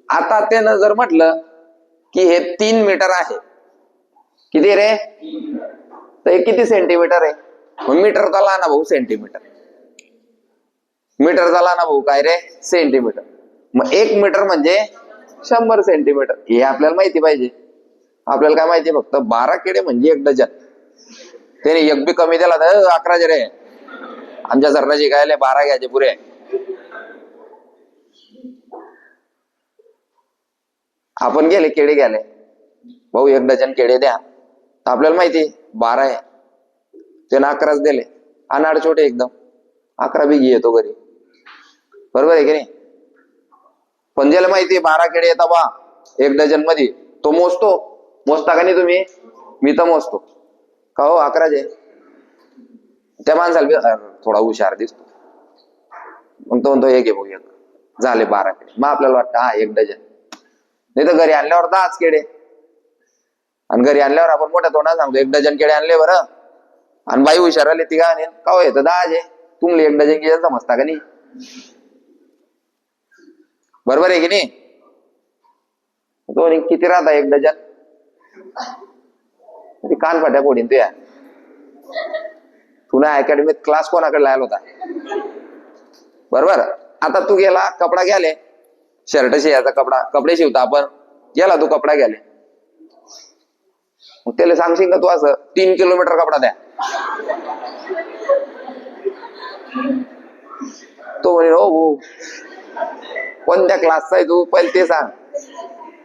आता त्यानं जर म्हटलं की हे 3 मीटर आहे, किती रे? तर हे किती सेंटीमीटर आहे? मग मीटर झाला ना भाऊ सेंटीमीटर, मीटर झाला ना भाऊ काय रे? सेंटीमीटर. मग 1 मीटर म्हणजे 100 सेंटीमीटर. हे आपल्याला माहिती पाहिजे. आपल्याला काय माहिती? फक्त 12 केडे म्हणजे 1 डझन. त्याने 1 बी कमी दिला तर 11 रे. आमच्या सरला शिकायला 12 घ्यायचे पुरे. आपण गेले केडे घ्याले, भाऊ 1 डझन केडे द्या, तर आपल्याला माहिती 12 आहे, त्यानं 11च दिले. अनाड छोटे एकदम, 11 बी येतो घरी, बरोबर आहे की नाही? पण ज्याला माहिती 12 केडे येतात बा 1 डझन मध्ये, तो मोजता का नाही तुम्ही? मी तर मोजतो का हो? 11 आहे. त्या माणसाला थोडा हुशार दिसतो, मग तो म्हणतो 1 घे भाऊ, 1 झाले 12 केडे. मग आपल्याला वाटतं हा 1 डझन. नाही तर घरी आणल्यावर 10च केडे, आणि घरी आणल्यावर आपण मोठ्या तोंडात सांगतो 1 डझन केडे आणले बरं, आणि बाई हुशार आली ती काय का हो येतं 10 आहे, तुम्हाला 1 डझन केडे समजता का नाही? बरोबर आहे की नाही? तो किती राहता 1 डझन? कान फाट्या पोडीन तुया. तुला अकॅडमीत क्लास कोणाकडे लायला होता? बरोबर. आता तू गेला कपडा घ्याले, शर्ट शिवायचा कपडे शिवता आपण, गेला तू कपडा घ्याले, मग त्याला सांगशील का तू असं 3 किलोमीटर कपडा द्या? तो म्हणे हो हो, कोणत्या क्लासचा आहे तू पहिले ते सांग,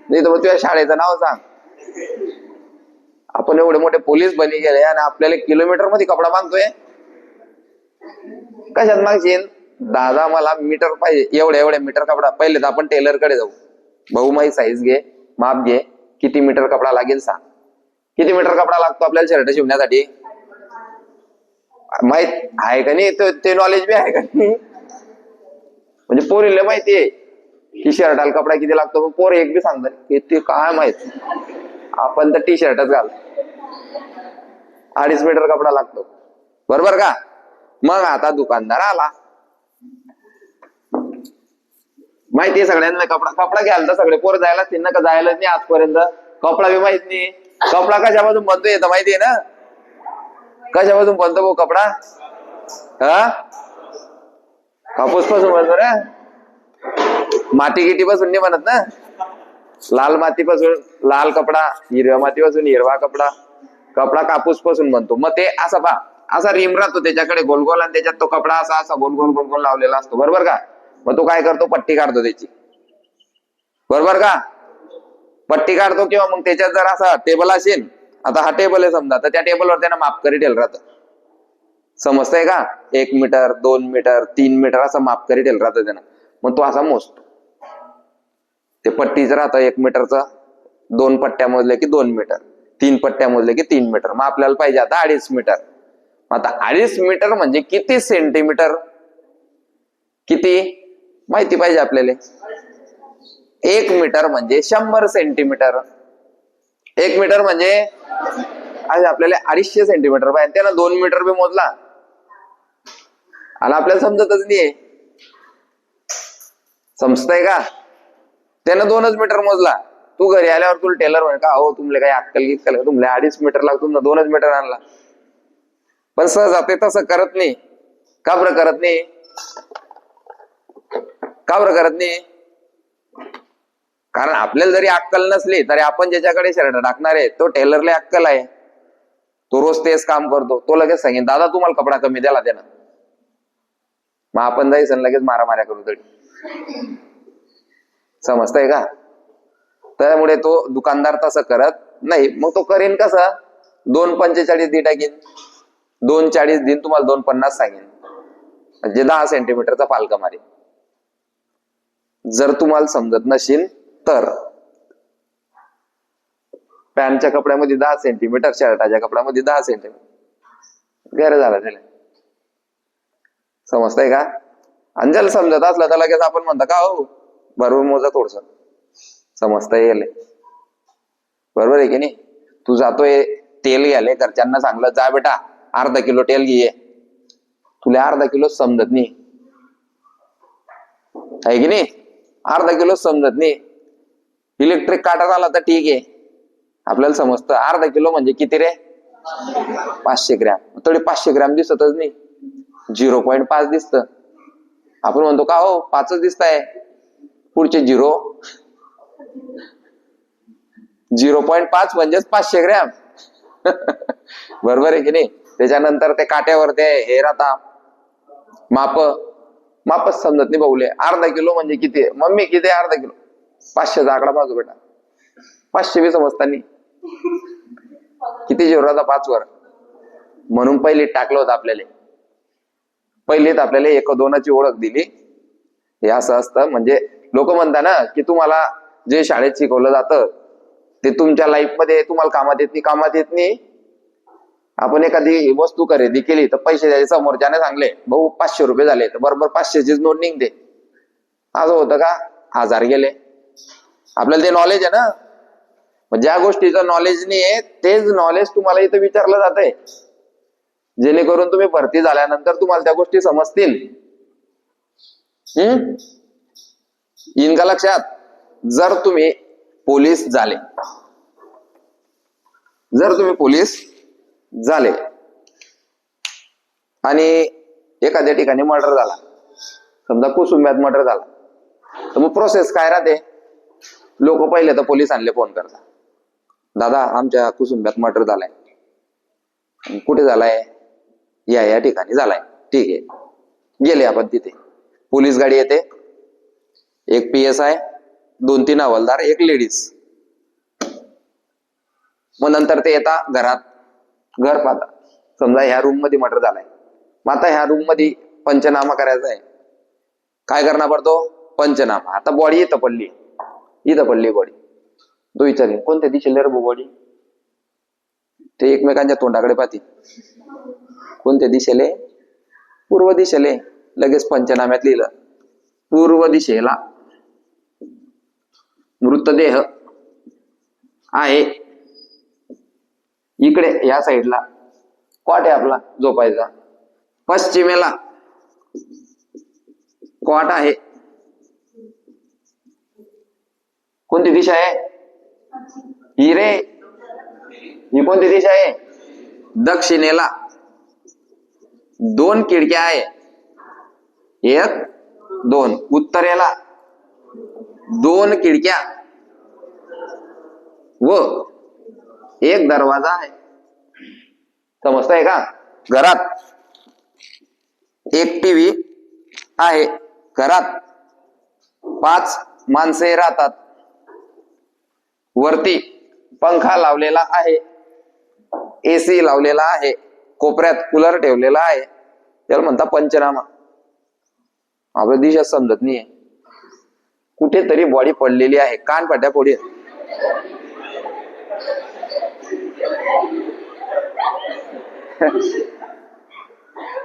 नाही तर मग तुझ्या शाळेचं नाव सांग. आपण एवढे मोठे पोलीस बनी गेले आणि आपल्याला किलोमीटर मध्ये कपडा मागतोय. कशात मागशील? दादा मला मीटर पाहिजे, एवढ्या मीटर कपडा. पहिले तर आपण टेलर कडे जाऊ, भाऊ माझी साईज घे, माप घे, किती मीटर कपडा लागेल सांग. किती मीटर कपडा लागतो आपल्याला शर्ट शिवण्यासाठी? माहित आहे का नाही? ते नॉलेज बी आहे का नाही? म्हणजे पोरीला माहितीये की शर्टाला कपडा किती लागतो, पण पोर एक बी सांगतात की ते काय माहित. आपण तर टी शर्टच घाल, 2.5 मीटर कपडा लागतो, बरोबर का? मग आता दुकानदार आला, माहितीये सगळ्यांना कपडा घ्यायला तर सगळे पोर जायला ना का? जायलाच नाही आजपर्यंत. कपडा बी माहित नाही. कपडा कशापासून बनतो येतं माहितीये ना? कशापासून बनतो भाऊ कपडा? हा, कापूस पासून बनतो ना. माती गिटी पासून नाही बनत ना. लाल मातीपासून लाल कपडा, हिरव्या मातीपासून हिरवा कपडा. कपडा कापूस पासून बनतो. मग ते असा पहा, असा रिम राहतो त्याच्याकडे गोल गोल, आणि त्याच्यात तो कपडा असा असा गोल गोल गोल गोल लावलेला असतो, बरोबर का? मग तो काय करतो? पट्टी काढतो त्याची, बरोबर का? पट्टी काढतो. किंवा मग त्याच्यात जर असा टेबल असेल, आता हा टेबल आहे समजा, तर त्या टेबलवर त्यानं माप करी ठेवलं राहतं. समजतंय का? 1 मीटर, 2 मीटर, 3 मीटर असं माप करी ठेवलं राहतं त्यानं. मग तो असा मोजतो. ते पट्टीच राहतं 1 मीटरचं, 2 पट्ट्या मोजले की 2 मीटर, 3 पट्ट्या मोजले की 3 मीटर. मग आपल्याला पाहिजे आता 2.5 मीटर. आता 2.5 मीटर म्हणजे किती सेंटीमीटर? किती माहिती पाहिजे आपल्याला? 1 मीटर म्हणजे 100 सेंटीमीटर. 1 मीटर म्हणजे आज आपल्याला 250 सेंटीमीटर पाहिजे. त्यानं 2 मीटर बी मोजला आणि आपल्याला समजतच नाहीये. समजतंय का? त्यानं 2च मीटर मोजला. तू घरी आल्यावर तुला टेलर म्हणे का हो तुमले काही अक्कल गिक्कल का? तुमले 2.5 मीटर लागतो, 2च मीटर आणला. पण सहज ते तसं करत नाही. का बरं करत नाही? का बरं करत नाही? कारण आपल्याला जरी अक्कल नसली तरी आपण ज्याच्याकडे शर्ट टाकणार आहे तो टेलरला अक्कल आहे. तो रोज तेच काम करतो. तो लगेच सांगेन दादा तुम्हाला कपडा कमी द्याला त्यानं. मग आपण जायचं लगेच मारामाऱ्या करू तरी. समजतंय का? त्यामुळे तो दुकानदार तसं करत नाही. मग तो करेन कसं? 2.45 दी टाकीन, 2.40 दिन, तुम्हाला 2.50 सांगेन, म्हणजे 10 सेंटीमीटरचा पालका मारेन. जर तुम्हाला समजत नसेल तर पॅन्टच्या कपड्यामध्ये 10 सेंटीमीटर, शर्टाच्या कपड्यामध्ये 10 सेंटीमीटर गैर झाला त्याला. समजतंय का? आणि ज्याला समजत असलं तर लगेच आपण म्हणतो का हो बरोबर मोजा थोडस. समजता येईल, बरोबर आहे की नाही? तू जातोय तेल घ्यायला, घरच्यांना सांगलं जा बेटा अर्धा किलो तेल घे, तुला अर्धा किलो समजत नाही आहे की नाही? अर्धा किलो समजत नाही. इलेक्ट्रिक काटा आला तर ठीक आहे, आपल्याला समजतं. अर्धा किलो म्हणजे किती रे? 500 ग्रॅम. तरी 500 ग्रॅम दिसतच नाही, 0.5 दिसत. आपण म्हणतो का हो 5च दिसत आहे, पुढचे 0.5 म्हणजेच 500 ग्रॅम. बरोबर आहे की नाही? त्याच्यानंतर ते काट्यावर ते हे राहता मापच समजत नाही भाऊले. अर्धा किलो म्हणजे किती? मम्मी किती अर्धा किलो? 500चा आकडा बाजू बेटा. 500 बी समजता नाही. किती जीव राहता 5 वर? म्हणून पहिली टाकलं होतं आपल्याला. पहिलीत आपल्याला 1-2ची ओळख दिली. हे असं असतं. म्हणजे लोक म्हणतात ना की तुम्हाला जे शाळेत शिकवलं जातं ते तुमच्या लाईफ मध्ये तुम्हाला कामात येत नाही. आपण एखादी वस्तू खरेदी केली तर पैसे द्यायचे, समोरच्याने सांगले भाऊ 500 रुपये झाले तर बरोबर 500चीच नोट निघते. असं होतं का? 1000 गेले. आपल्याला ते नॉलेज आहे ना. ज्या गोष्टीचं नॉलेज नाही आहे तेच नॉलेज तुम्हाला इथं विचारलं जात आहे, जेणेकरून तुम्ही भरती झाल्यानंतर तुम्हाला त्या गोष्टी समजतील. येईन का लक्षात? जर तुम्ही पोलीस झाले आणि एखाद्या ठिकाणी मर्डर झाला, समजा कुसुंब्यात मर्डर झाला, तर मग प्रोसेस काय राहते? लोक पहिले तर पोलिसांना फोन करतात, दादा आमच्या कुसुंब्यात मर्डर झालाय. कुठे झालाय? या ठिकाणी झालाय. ठीक आहे, गेले आपण तिथे. पोलीस गाडी येते, एक PSI, 2-3 हवालदार, एक लेडीज. मग नंतर ते येता घरात, घर पाहता. समजा ह्या रूम मध्ये मर्डर झालाय, मग आता ह्या रूम मध्ये पंचनामा करायचा आहे. काय करणार पडतो? पंचनामा. आता बॉडी इथं पडली बॉडी. तो विचारेल कोणत्या दिशेला रे बॉडी? ते एकमेकांच्या तोंडाकडे पाहतील. कोणत्या दिशेले? पूर्व दिशेले. लगेच पंचनाम्यात लिहिलं, पूर्व दिशेला मृतदेह आहे, इकडे या साईडला कॉट आहे आपला झोपायचा, पश्चिमेला कॉट आहे. कोणती दिशा आहे? ही रे, ही कोणती दिशा आहे? दक्षिणेला. 2 खिडक्या आहे, 1 2. उत्तरेला 2 खिडक्या व 1 दरवाजा आहे. समजतंय का? घरात 1 TV आहे, घरात 5 माणसे राहतात. वरती पंखा लावलेला आहे, AC लावलेला आहे, कोपऱ्यात कूलर ठेवलेला आहे. त्याला म्हणता पंचनामा. आपल्या दिशा समजत नाहीये. कुठेतरी बॉडी पडलेली आहे, कानपट्ट्या पोडी.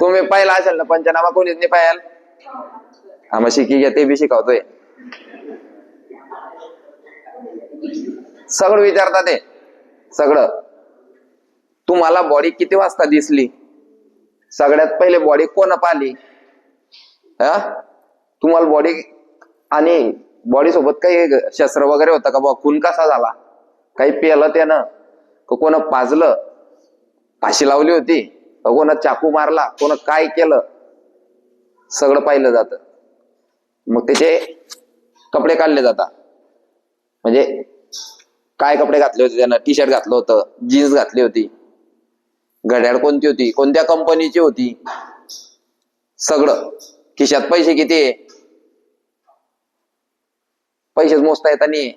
तुम्ही पाहिला असेल ना पंचनामा, कोणीच नाही पाहाल. मग शिकी घ्या, ते बी शिकवतोय. सगळं विचारतात ते सगळं. तुम्हाला बॉडी किती वाजता दिसली? सगळ्यात पहिले बॉडी कोण पाहिली? तुम्हाला बॉडी आणि बॉडी सोबत काही शस्त्र वगैरे होतं का? खून कसा झाला? काही पेलं त्यानं? कोण पाजलं? फाशी लावली होती? कोण चाकू मारला? कोण काय केलं? सगळं पाहिलं जातं. मग त्याचे कपडे काढले जातात. म्हणजे काय कपडे घातले होते त्यानं? टी-शर्ट घातलं होतं, जीन्स घातली होती, घड्याळ कोणती होती, कोणत्या कंपनीची होती, सगळं. खिशात पैसे किती आहे? पैसेच मोजता येता नाही.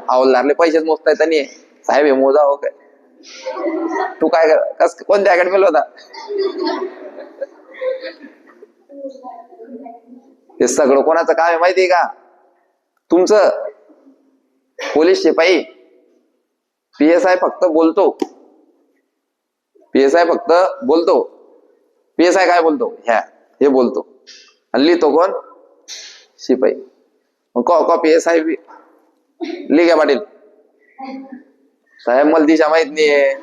हवालदारले पैसेच मोजता येता नाही. साहेब हे मोजा हो काय? तू काय कोणत्या अकॅडमीला होता? हे सगळं कोणाचं काम आहे माहितीये का? तुमचं. पोलीस शिपाई PSI फक्त बोलतो. PSI फक्त बोलतो. PSI काय बोलतो? हे बोलतो. आणि लिहितो कोण? शिपाई. मग PSI लिह घ्या पाटील. साहेब मला दिशा माहित नाहीये.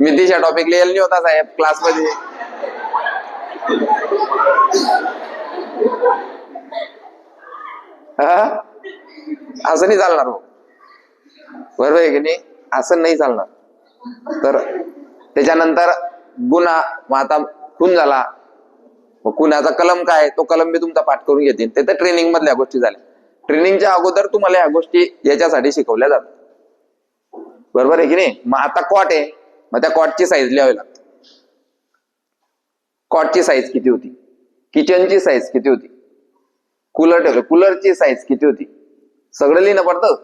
मी दिशा टॉपिक लिहायला नाही होता साहेब क्लासमध्ये. असं नाही चालणार हो. बरोबर आहे की नाही? असं नाही चालणार. तर त्याच्यानंतर गुन्हा. मग आता खून झाला, मग खुनाचा कलम काय? तो कलम मी तुमचा पाठ करून घेतील. ते तर ट्रेनिंग मधल्या गोष्टी झाल्या. ट्रेनिंगच्या अगोदर तुम्हाला या गोष्टी याच्यासाठी शिकवल्या जातात. बरोबर आहे की नाही? मग आता कॉट आहे, मग त्या कॉटची साईज लिहावी लागते. कॉटची साईज किती होती? किचनची साईज किती होती? कूलर ठेवलं, कूलरची साईज किती होती? सगळं लिहिणं पडतं.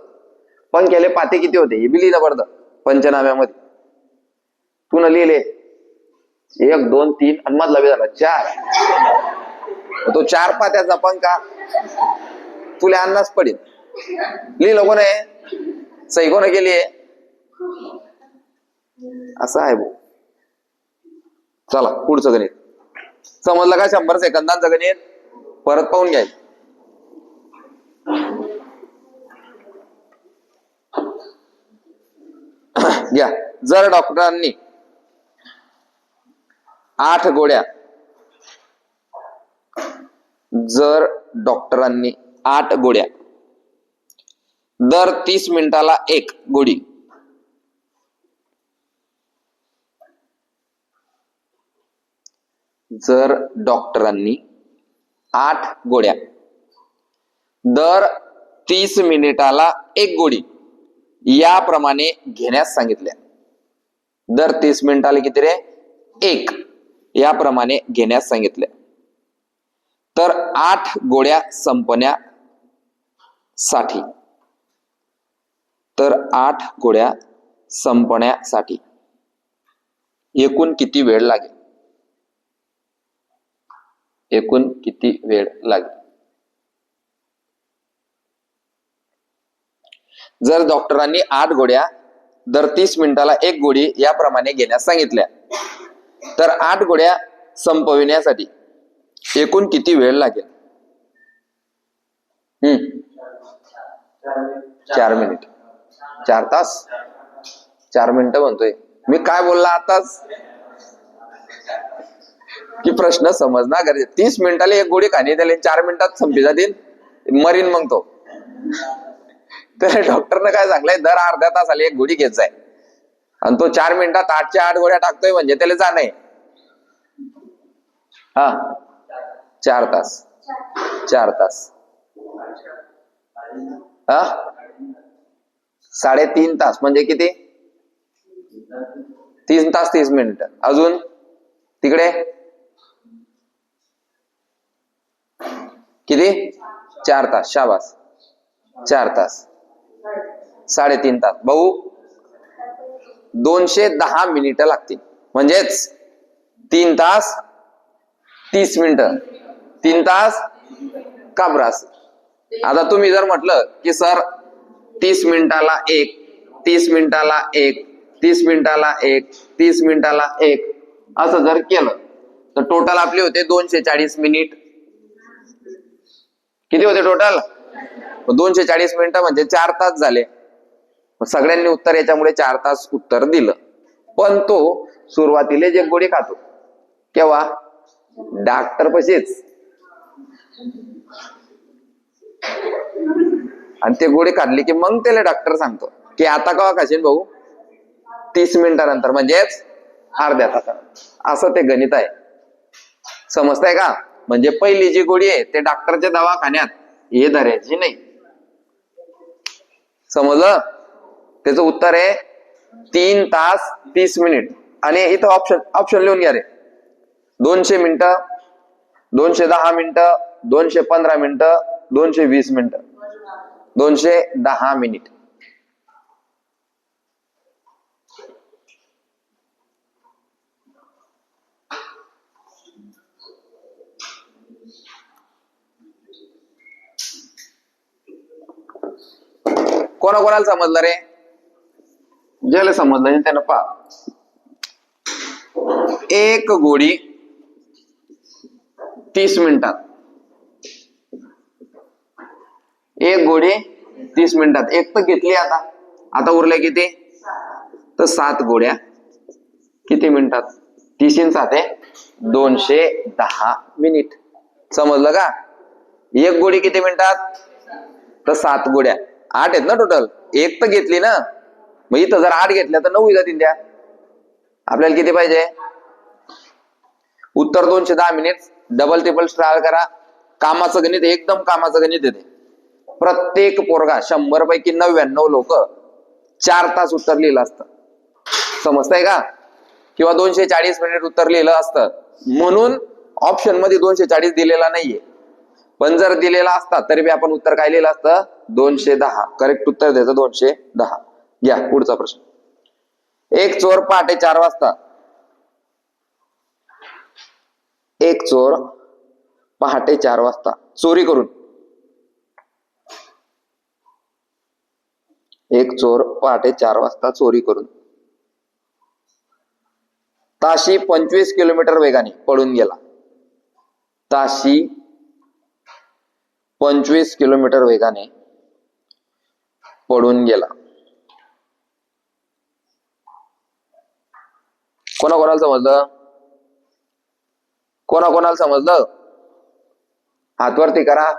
पंख्याले पाते किती होते हे बी लिहिणं पडतं पंचनाम्यामध्ये. पुन्हा लिहिले 1 2 3 आणि मधला बी झाला 4. तो 4 पात्याचा पंखा तुला अन्नाच पडेल. लिहिलं कोण आहे? सही कोण केली आहे? असं आहे भाऊ. चला पुढचं गणित समजलं का? 100 सेकंदांचं गणित परत पाहून घ्यायचं. घ्या. जर डॉक्टरांनी 8 गोळ्या, जर डॉक्टरांनी 8 गोळ्या दर 30 मिनिटाला 1 गोळी, जर डॉक्टरांनी 8 गोळ्या दर 30 मिनिटाला 1 गोळी याप्रमाणे घेण्यास सांगितल्या. दर 30 मिनिटाला किती रे? 1 याप्रमाणे घेण्यास सांगितल्या. तर 8 गोळ्या संपण्यासाठी, तर 8 गोळ्या संपण्यासाठी एकूण किती वेळ लागेल? एकूण किती वेळ लागेल? जर डॉक्टरांनी 8 गोळ्या दर 30 मिनिटाला 1 गोळी याप्रमाणे घेण्यास सांगितल्या, तर 8 गोळ्या संपविण्यासाठी एकूण किती वेळ लागेल? 4 मिनिट, 4 तास, 4 मिनिटं म्हणतोय मी. काय बोलला आताच की प्रश्न समजना गरजेचं. 30 मिनिटाला 1 गोळी खाणे, त्याला 4 मिनिटात संपी जातील, मरीन मग तो. तर डॉक्टरने काय सांगलंय, दर अर्ध्या तासाला 1 गोळी घेत जाय, आणि तो 4 मिनिटात 8च्या 8 गोळ्या टाकतोय म्हणजे त्याला जाणं आहे. हा 4 तास, 4 तास, हा 3.5 तास म्हणजे किती? 3 तास 30 मिनिट. अजून तिकडे किती? 4 तास. शाबास, 4 तास, 3.5 तास. भाऊ 210 मिनिटं लागतील, म्हणजेच 3 तास 30 मिनिटं, 3 तास काबरास. आता तुम्ही जर म्हटलं की सर 30 मिनिटाला 1, 30 मिनिटाला 1, 30 मिनिटाला 1, 30 मिनिटाला 1 असं जर केलं तर टोटल आपले होते 240 मिनिट. किती होते टोटल? 240 मिनिटं म्हणजे 4 तास झाले. सगळ्यांनी उत्तर याच्यामुळे 4 तास उत्तर दिलं. पण तो सुरुवातीला जे गोळी खातो केव्हा? डॉक्टर पशीच. आणि ते गोळी काढली की मग त्याला डॉक्टर सांगतो की आता केव्हा खाशील भाऊ? 30 मिनिटानंतर, म्हणजेच अर्ध्या तासानंतर. असं ते गणित आहे. समजताय का? म्हणजे पहिली जी गोळी आहे ते डॉक्टरच्या दवाखान्यात हे धरायची नाही. समजलं? त्याचं उत्तर आहे 3 तास 30 मिनिट. आणि इथं ऑप्शन लिहून घ्या रे. 200 मिनिटं, 210 मिनिटं, 215 मिनिटं, 220 मिनिटं, 210 मिनिट. कोणाकोणाला समजलं रे? ज्याला समजलं त्यानं पहा. 1 गोळी 30 मिनिटात, 1 गोळी 30 मिनिटात. 1 तर घेतली, आता उरल्या किती? तर 7 गोळ्या किती मिनिटात? 30 × 7 = 210 मिनिट. समजलं का? 1 गोळी किती मिनिटात? तर 7 गोळ्या. 8 आहेत ना टोटल. 1 तर घेतली ना, मग इथं जर 8 घेतल्या तर 9 जातील. द्या आपल्याला किती पाहिजे? उत्तर 210 मिनिट. डबल टिबल ट्रायल करा. कामाचं गणित, एकदम कामाचं गणित येते. प्रत्येक पोरगा 100 पैकी 99 लोक 4 तास उत्तर लिहिलं असतं. समजताय का? किंवा 240 मिनिट उत्तर लिहिलं असतं. म्हणून ऑप्शन मध्ये 240 दिलेला नाहीये, पण जर दिलेला असता तरी बी आपण उत्तर काय लिहिलं असतं? 210. करेक्ट उत्तर द्यायचं 210. घ्या पुढचा प्रश्न. एक चोर पहाटे 4 वाजता, एक चोर पहाटे 4 वाजता चोरी करून, एक चोर पहाटे 4 वाजता चोरी करून ताशी 25 किलोमीटर वेगाने पळून गेला. ताशी 25 किलोमीटर वेगाने पळून गेला. कोणाकोणाला समजलं? कोणाकोणाला समजलं? हातवरती करा.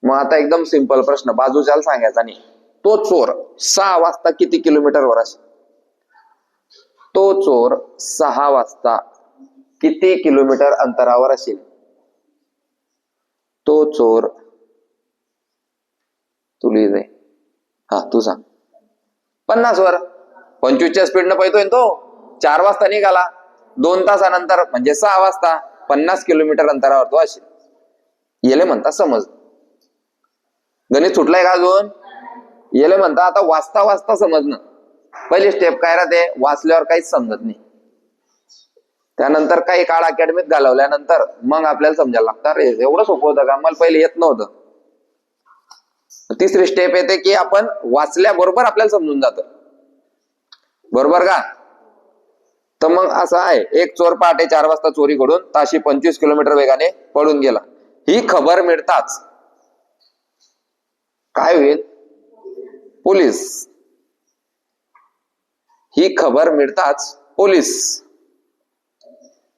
मग आता एकदम सिंपल प्रश्न, बाजूच्याला सांगायचा नाही. तो चोर 6 वाजता किती किलोमीटर वर असेल? तो चोर 6 वाजता किती किलोमीटर अंतरावर असेल? तो चोर, तू लिहिलंय, हा तू सांग. 50 वर. 25च्या स्पीडनं पळतोय तो. 4 वाजता निघाला, 2 तासानंतर म्हणजे 6 वाजता. 50 किलोमीटर अंतरावर तो असेल. याले म्हणता समज. गणित सुटलंय का अजून? याले म्हणता आता वाचता वाचता समजणं. पहिली स्टेप काय राहते? वाचल्यावर काहीच समजत नाही. त्यानंतर काही काळ अकॅडमीत घालवल्यानंतर मग आपल्याला समजायला लागतं, अरे एवढं सोपं होतं का, मला पहिले येत नव्हतं. तिसरी स्टेप येते की आपण वाचल्याबरोबर आपल्याला समजून जातं. बरोबर का? तर मग असं आहे, एक चोर पहाटे 4 वाजता चोरी करून ताशी 25 किलोमीटर वेगाने पळून गेला. ही खबर मिळताच काय होईल? पोलीस. ही खबर मिळताच पोलीस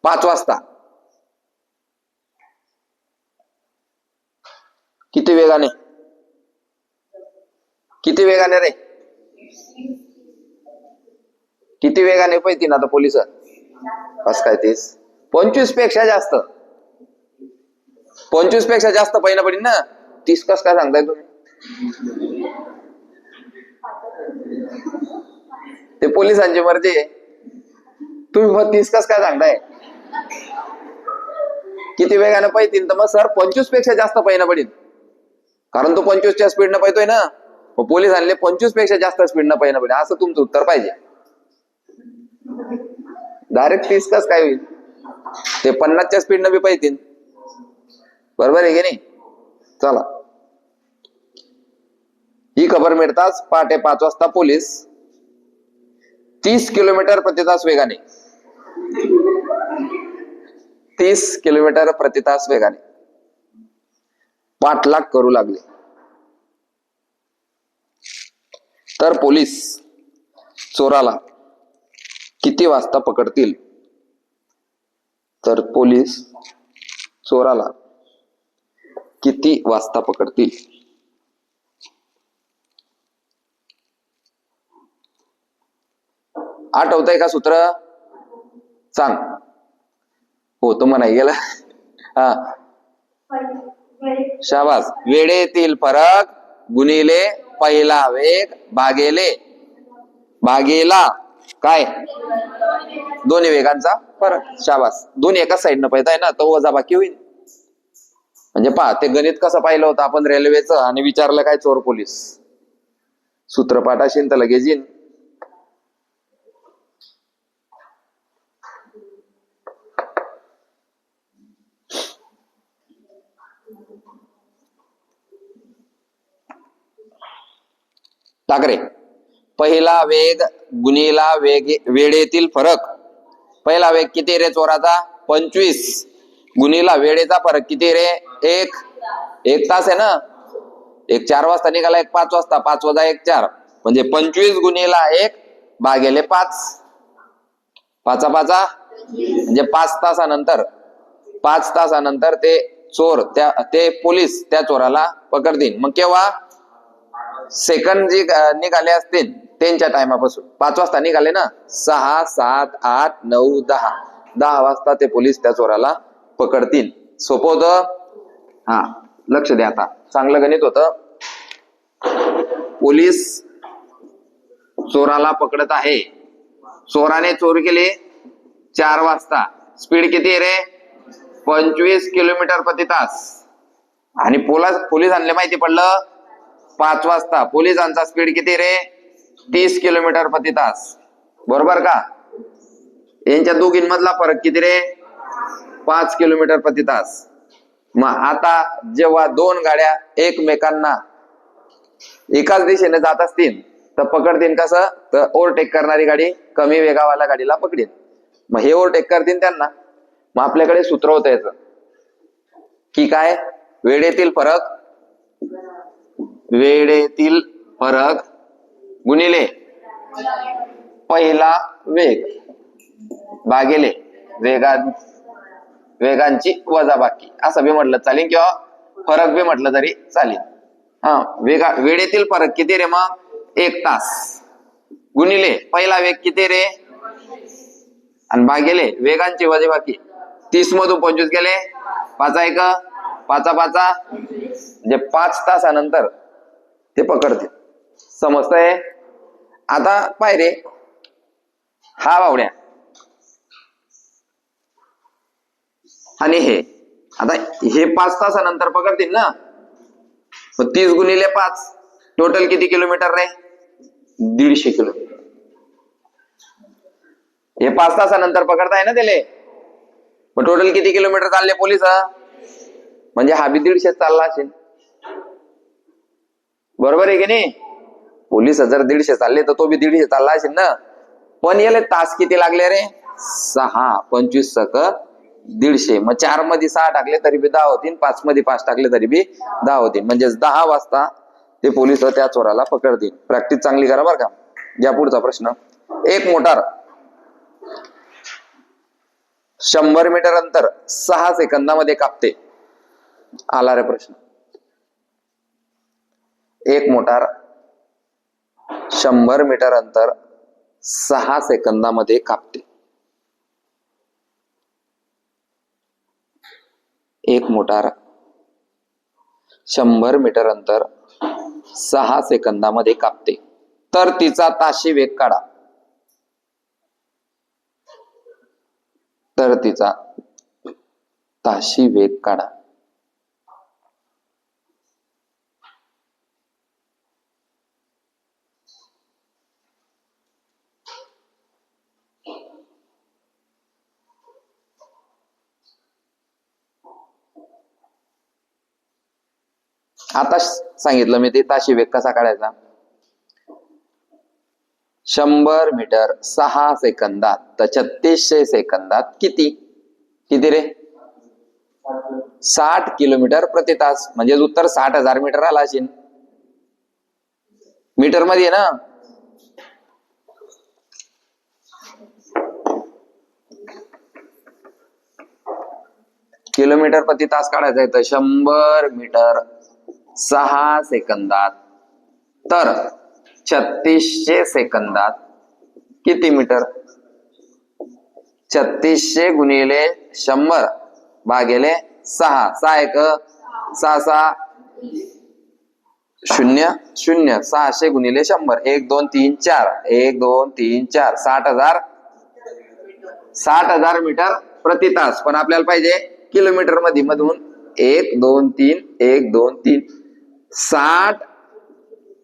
5 वाजता किती वेगाने? किती वेगाने रे? किती वेगाने पाहिजे ना आता पोलिस? बस काय 30? 25 पेक्षा जास्त. 25 पेक्षा जास्त पहिना पडेल ना. 30 कस काय सांगताय तुम्ही? ते पोलिसांची मर्जी आहे. तुम्ही मग 30 कस काय सांगताय? किती वेगाने पाहिजे तर मग सर 25 पेक्षा जास्त पहिना पडेल, कारण तो 25च्या स्पीडनं पाहतोय ना. पोलीस आणले 25 पेक्षा जास्त स्पीडनं पहिना पडेल, असं तुमचं उत्तर पाहिजे. डायरेक्ट 30 कस काय होईल? ते 50च्या स्पीडनं बी पाहिजे. बरोबर आहे की नाही? चला, ही खबर मिळताच पहाटे 5 वाजता पोलीस 30 किलोमीटर प्रति तास वेगाने 30 किलोमीटर प्रति तास वेगाने पाठलाग करू लागले. तर पोलीस चोराला किती वाजता पकडतील? तर पोलीस चोराला किती वाजता पकडतील? आठवतंय का सूत्र? सांग. हो तो म्हणाय गेला. हा, शाबास. वेळेतील फरक गुणिले पहिला वेग भागेला काय? दोन्ही वेगांचा फरक. शाबास. दोन्ही एकाच साईडनं पाहताय ना, तो वजाबाकी होईल. म्हणजे पहा, ते गणित कसं पाहिलं होतं आपण रेल्वेचं, आणि विचारलं काय चोर पोलीस. सूत्रपाठ असेल तर लगेच येईन. टाकरे. पहिला वेग गुणिला वेळेतील फरक. पहिला वेग किती रे चोराचा? 25 गुणिला वेळेचा फरक किती रे? 1 तास आहे ना. एक 4 वाजता निघाला, एक 5 वाजता. 5 वजा 1 4, म्हणजे 25 गुणिला 1 भागिले 5. 5 म्हणजे 5 तासानंतर ते चोर ते पोलीस त्या चोराला पकडतील. मग केव्हा? सेकंड जे निघाले असतील त्यांच्या टायमापासून. 5 वाजता निघाले ना, 6 7 8 9 10 वाजता ते पोलीस त्या चोराला पकडतील. सोपं होतं. हा, लक्ष द्या आता. चांगलं गणित होतं. पोलीस चोराला पकडत आहे. चोराने चोरी केली 4 वाजता. स्पीड किती रे? 25 किलोमीटर प्रति तास. आणि पोलिसांना माहिती पडलं 5 वाजता. पोलिसांचा स्पीड किती रे? 30 किलोमीटर प्रति तास. बरोबर का? यांच्या दोघींमधला फरक किती रे? 5 किलोमीटर प्रति तास. मग आता जेव्हा 2 गाड्या एकमेकांना एकाच दिशेने जात असतील तर पकडतील कसं? तर ओव्हरटेक करणारी गाडी कमी वेगावाल्या गाडीला पकडेल. मग हे ओव्हरटेक करतील त्यांना. मग आपल्याकडे सूत्र होतं याचं की काय? वेळेतील फरक गुणिले पहिला वेग भागिले वेगांची वजाबाकी, असं बी म्हटलं चालेल किंवा फरक बी म्हटलं तरी चालेल. हा, वेळेतील फरक किती रे? मग 1 तास गुणिले पहिला वेग किती रे? आणि भागिले वेगांची वजाबाकी. 30 मधून 25 गेले, 5 1 5 5, म्हणजे 5 तासानंतर ते पकडते. समजतंय? आता पाय रे, हा बावड्या आणि हे आता हे 5 तासानंतर पकडतील ना, 30 गुणिले 5 टोटल किती किलोमीटर रे? 150 किलोमीटर. हे 5 तासानंतर पकडताय ना त्याले, मग टोटल किती किलोमीटर चालले पोलीस? म्हणजे हा बी 150 चालला असेल, बरोबर आहे की नाही? पोलीस जर 150 चालले तर तो बी 150 चालला असेल ना. पण याला तास किती लागले रे? 6. 25 सक 150. मग 4 मध्ये 6 टाकले तरी बी 10 होतील, 5 मध्ये 5 टाकले तरी बी 10 होतील. म्हणजे 10 वाजता ते पोलीस त्या चोराला पकडतील. प्रॅक्टिस चांगली करा बरं का. या पुढचा प्रश्न. एक मोटार 100 मीटर अंतर 6 सेकंदामध्ये कापते. आला रे प्रश्न. एक मोटार 100 मीटर अंतर 6 सेकंदामध्ये कापते. एक मोटार 100 मीटर अंतर 6 सेकंदामध्ये कापते, तर तिचा ताशी वेग काढा. तर तिचा ताशी वेग काढा. आता सांगितलं मी ते ताशी वेग कसा काढायचा. 100 मीटर 6 सेकंदात तर 3600 सेकंदात किती रे? 60 किलोमीटर प्रति तास. म्हणजे उत्तर 60,000 मीटर आला असेल. मीटर मध्ये ना. किलोमीटर प्रति तास काढायचा आहे तर 100 मीटर 6 सेकंदात तर 3600 सेकंदात किती मीटर? 3600 गुणिले 100 भागिले 6. 6 1 6 6 0 0. 600 गुणिले 100 1 2 3 4 1 2 3 4 60,000 मीटर प्रति तास. पण आपल्याला पाहिजे किलोमीटर मध्ये. मधून 1 2 3 1 2 3 60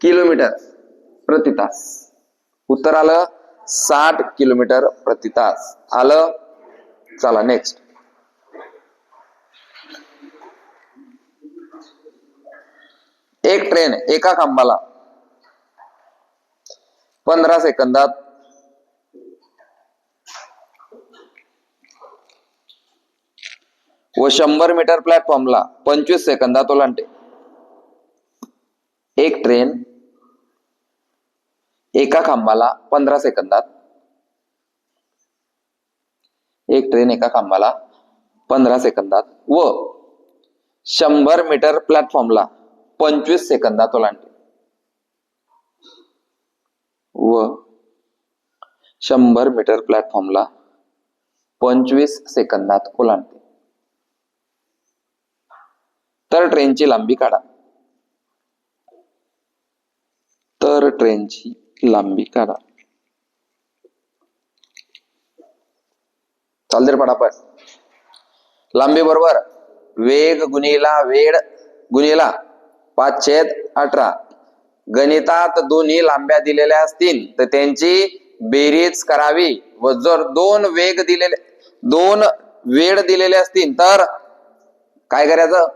किलोमीटर प्रति तास. उत्तर आलं 60 किलोमीटर प्रति तास आलं. चला नेक्स्ट. एक ट्रेन एका खांबाला 15 सेकंदात व 100 मीटर प्लॅटफॉर्मला 25 सेकंदात ओलांडते. एक ट्रेन एका खांबाला 15 सेकंदात, एक ट्रेन एका खांबाला 15 सेकंदात व 100 मीटर प्लॅटफॉर्मला 25 सेकंदात ओलांडते. व 100 मीटर प्लॅटफॉर्मला 25 सेकंदात ओलांडते. तर ट्रेनची लांबी काढा. तर ट्रेनची लांबी काढा. चालते रे पटापट. लांबी बरोबर वेग गुणिला वेळ गुणिला 5/18. गणितात दोन्ही लांब्या दिलेल्या असतील तर त्यांची बेरीज करावी व जर दोन वेळ दिलेले असतील तर काय करायचं?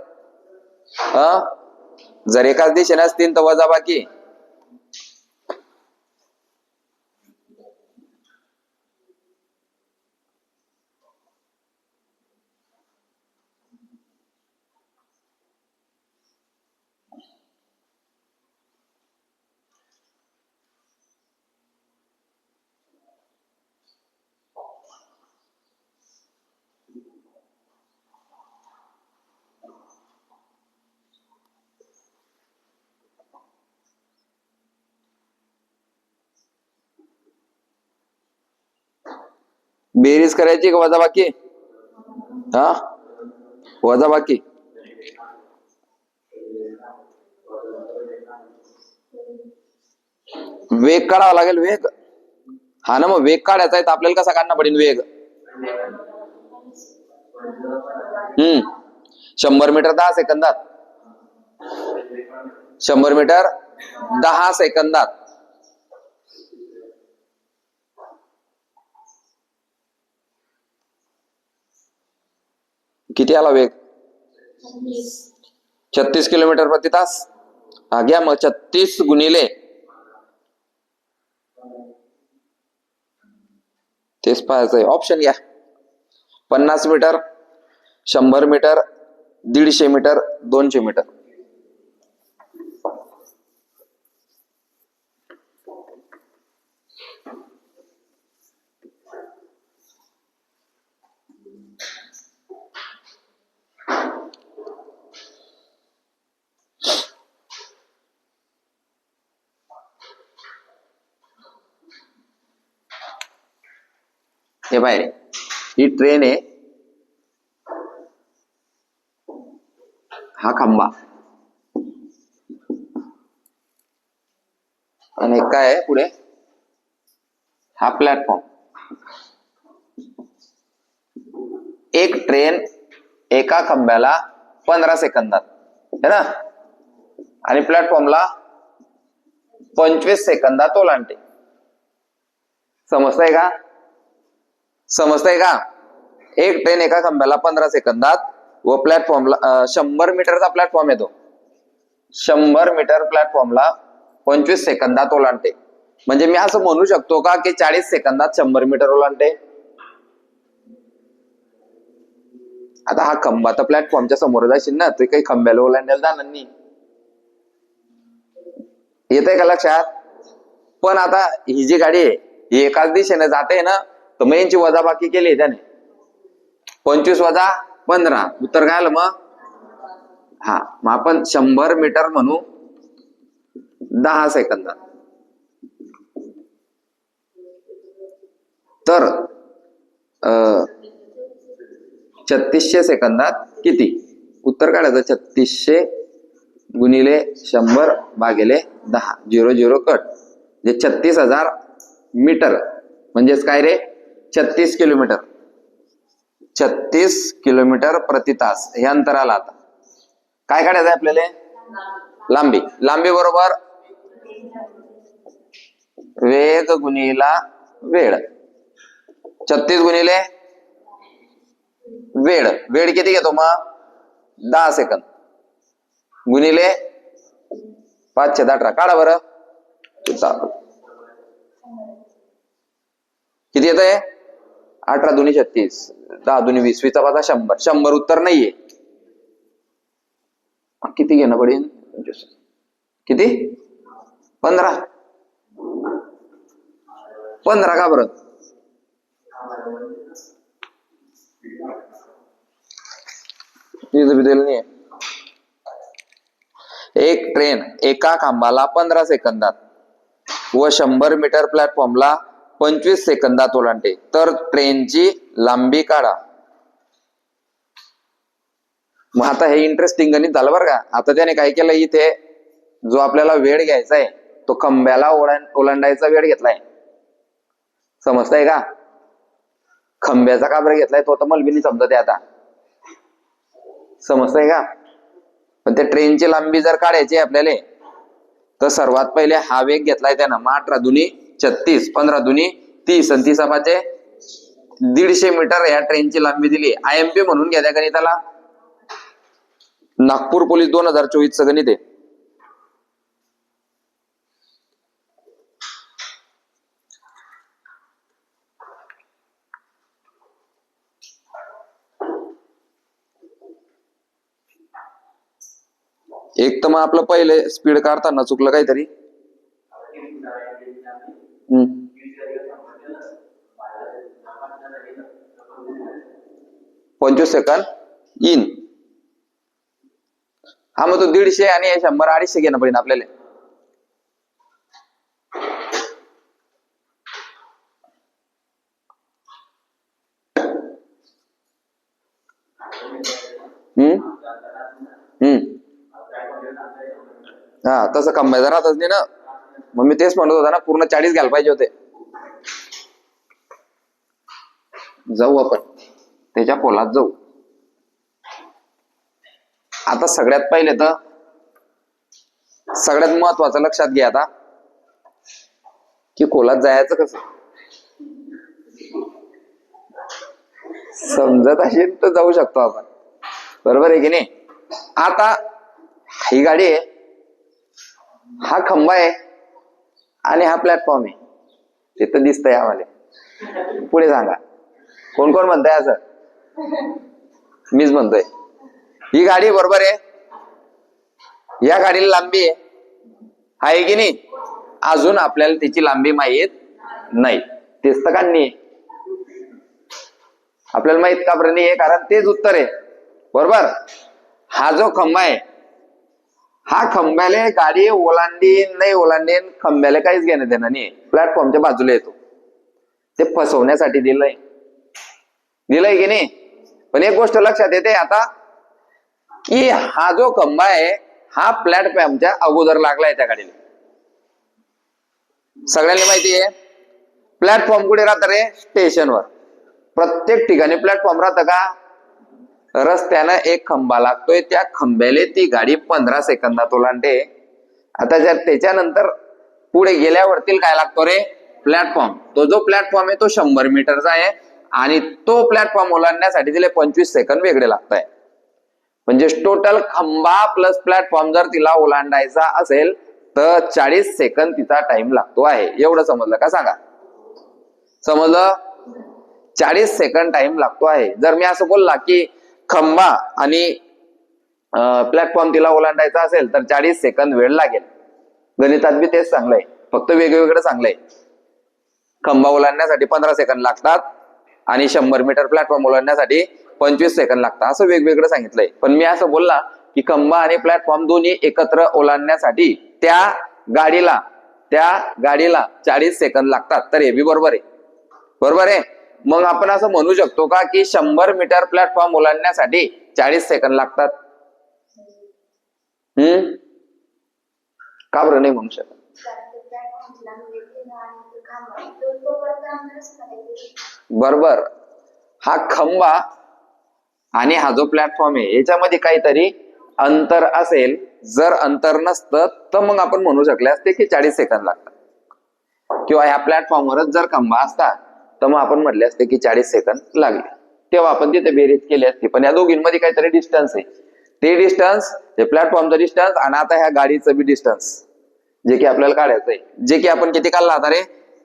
जर एकाच दिशेने असतील तर वजाबाकी. बेरीज करायची का वजाबाकी? वजाबाकी. वेग काढावा लागेल. वेग हा ना. मग वेग काढायचा आहे तर आपल्याला कसा काढणं पडेल वेग? 100 मीटर 10 सेकंदात. 100 मीटर 10 सेकंदात. किती आला वेग? 36 किलोमीटर प्रति तास. हा घ्या मग 36 गुणिले तेच पाहायचंय. ऑप्शन घ्या. 50 मीटर, 100 मीटर, 150 मीटर, 200 मीटर. हे बाय, ही ट्रेन आहे, हा खांबा, आणि काय आहे पुढे, हा प्लॅटफॉर्म. एक ट्रेन एका खांब्याला 15 सेकंदात है ना, आणि प्लॅटफॉर्मला 25 सेकंदात ओलांडते. समजतंय का? समजतंय का? एक ट्रेन एका खांब्याला 15 सेकंदात व प्लॅटफॉर्मला 100 मीटरचा प्लॅटफॉर्म येतो. 100 मीटर प्लॅटफॉर्मला 25 सेकंदात ओलांडते. म्हणजे मी असं म्हणू शकतो का की 40 सेकंदात 100 मीटर ओलांडते. आता हा खंबा तर प्लॅटफॉर्मच्या समोर जाशील ना, ते काही खंब्याला ओलांडायला जाणार नाही. येतंय का लक्षात? पण आता ही जी गाडी आहे ही एकाच दिशेने जाते ना, तर मग यांची वजाबाकी केली त्याने. 25 वजा 15, उत्तर काय आलं मग? हा, मग आपण 100 मीटर म्हणू 10 सेकंदात. तर 3600 सेकंदात किती? उत्तर काढायचं 3600 गुणिले 100 भागिले 10, 0 0 कट, जे 36,000 मीटर, म्हणजेच काय रे, 36 किलोमीटर. 36 किलोमीटर प्रति तास हे अंतराला. आता काय काढायचं आपल्याला? लांबी. लांबी बरोबर वेग गुणिला वेळ. 36 गुणिले वेळ. वेळ किती घेतो मग? 10 सेकंद गुणिले 518. काढा बरं. किती येत आहे? 18 दुनी 36, 10 दुनी 20, 20 पाचा 100. 100 उत्तर नाहीये. किती घेणं पडेल? किती? 15. 15 का बरं? नाही. एक ट्रेन एका खांबाला 15 सेकंदात व 100 मीटर प्लॅटफॉर्मला 25 सेकंदात ओलांडते. तर ट्रेनची लांबी काढा. मग आता हे इंटरेस्टिंग गणित झालं बरं का. आता त्याने काय केलं, इथे जो आपल्याला वेळ घ्यायचा आहे तो खंब्याला ओलांडायचा वेळ घेतलाय. समजताय का? खंब्याचा का बरं घेतलाय तो तर मला बी नाही समजत आहे आता. समजताय का? पण त्या ट्रेनची लांबी जर काढायची आपल्याला, तर सर्वात पहिले हा वेग घेतलाय त्यानं. मग 18 दुनी 36, 15 दुनी 30 आणि 30 पाचे 150 मीटर या ट्रेनची लांबी दिली. IMP म्हणून घ्या त्या गणिताला. नागपूर पोलीस 2024 चं गणित आहे. एक तर मग आपलं पहिले स्पीड काढताना चुकलं काहीतरी. 25 सेकंद इन. हा, मग तो 150 आणि 100 250 घेणं पडेल आपल्याला. हा, तसं खंब्याचं राहतच नाही ना. मग मी तेच म्हणत होता ना, पूर्ण 40 घ्यायला पाहिजे होते. जाऊ आपण त्याच्या पोलात जाऊ. आता सगळ्यात पहिले तर सगळ्यात महत्वाचं लक्षात घ्या आता की खोलात जायचं कसं. समजत असेल तर जाऊ शकतो आपण, बरोबर आहे की नाही. आता ही गाडी आहे, हा खंबा आहे आणि हा प्लॅटफॉर्म आहे, तिथं दिसतंय आम्हाला. पुढे सांगा कोण कोण म्हणताय असं. मीच म्हणतोय. ही गाडी बरोबर आहे, या गाडीला लांबी आहे की नाही. अजून आपल्याला त्याची लांबी माहीत नाही, तेच तर काढणी आहे. आपल्याला माहित का बरं नाही? कारण तेच उत्तर आहे, बरोबर. हा जो खंबा आहे, हा खंब्याला गाडी ओलांडीन नाही ओलांडीन खंब्याला काहीच घेणं देणं नाही. प्लॅटफॉर्मच्या बाजूला येतो, ते फसवण्यासाठी दिलंय की नाही. पण एक गोष्ट लक्षात येते आता की हा जो खंबा आहे हा प्लॅटफॉर्मच्या अगोदर लागलाय त्या गाडीला. सगळ्यांना माहिती आहे प्लॅटफॉर्म कुठे राहतं रे? स्टेशनवर. प्रत्येक ठिकाणी प्लॅटफॉर्म राहतं का? रस्त्यानं एक खंबा लागतोय, त्या खंब्याला ती गाडी 15 सेकंदात ओलांडते. आता जर त्याच्यानंतर पुढे गेल्यावरती काय लागतो रे? प्लॅटफॉर्म. तो जो प्लॅटफॉर्म आहे तो 100 मीटरचा आहे आणि तो प्लॅटफॉर्म ओलांडण्यासाठी तिला 25 सेकंद वेगळे लागत आहे. म्हणजे टोटल खंबा प्लस प्लॅटफॉर्म जर तिला ओलांडायचा असेल तर 40 सेकंद तिचा टाइम लागतो आहे. एवढं समजलं का? सांगा. समजलं? 40 सेकंद टाइम लागतो आहे. जर मी असं बोलला की खंबा आणि प्लॅटफॉर्म तिला ओलांडायचा असेल तर 40 सेकंद वेळ लागेल. गणितात बी तेच चांगलंय, फक्त वेगवेगळं चांगलंय. खंबा ओलांडण्यासाठी 15 सेकंद लागतात आणि 100 मीटर प्लॅटफॉर्म ओलांडण्यासाठी 25 सेकंद लागतात, असं वेगवेगळं सांगितलंय. पण मी असं बोलला की खंबा आणि प्लॅटफॉर्म दोन्ही एकत्र ओलांडण्यासाठी त्या गाडीला 40 सेकंद लागतात, तर हे बी बरोबर आहे. बरोबर आहे. मग आपण असं म्हणू शकतो का की 100 मीटर प्लॅटफॉर्म ओलांडण्यासाठी 40 सेकंद लागतात? का बरं नाही म्हणू शकत? बरोबर. हा खंबा आणि हा जो प्लॅटफॉर्म आहे याच्यामध्ये काहीतरी अंतर असेल. जर अंतर नसतं तर मग आपण म्हणू शकले असते की 40 सेकंद लागतात, किंवा ह्या प्लॅटफॉर्मवरच जर खंबा असता तर मग आपण म्हटले असते की 40 सेकंद लागले, तेव्हा आपण तिथे बेरीज केली असते. पण या दोघींमध्ये काहीतरी डिस्टन्स आहे. ते डिस्टन्स, ते प्लॅटफॉर्मचं डिस्टन्स आणि आता ह्या गाडीचं बी डिस्टन्स जे की आपल्याला काढायचंय. जे की आपण किती काढला आता रे?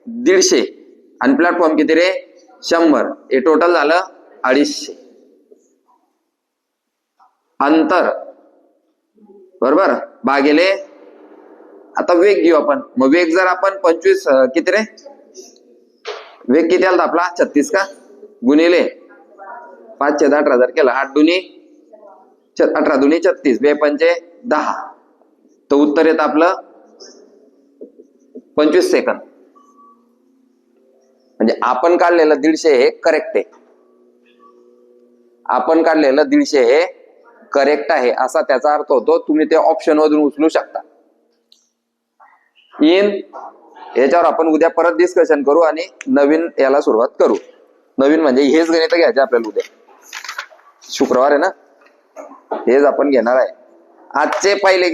150. आणि प्लॅटफॉर्म किती रे? 100. हे टोटल झालं 250 अंतर, बरोबर. भागिले आता वेग घेऊ आपण. मग वेग जर आपण 25 किती रे? वेग किती आला आपला? 36 का? गुणिले 5/10 जर केला 8 दुनी 18 दुनी 36, 2 पंचे 10, तर उत्तर येत आपलं 25 सेकंद. म्हणजे आपण काढलेलं 150 हे करेक्ट आहे. आपण काढलेलं 150 हे करेक्ट आहे असा त्याचा अर्थ होतो. तुम्ही ते ऑप्शन मधून उचलू शकता. याच्यावर आपण उद्या परत डिस्कशन करू आणि नवीन याला सुरुवात करू. नवीन म्हणजे हेच गणित घ्यायचे आपल्याला. उद्या शुक्रवार आहे ना, हेच आपण घेणार आहे. आजचे पहिले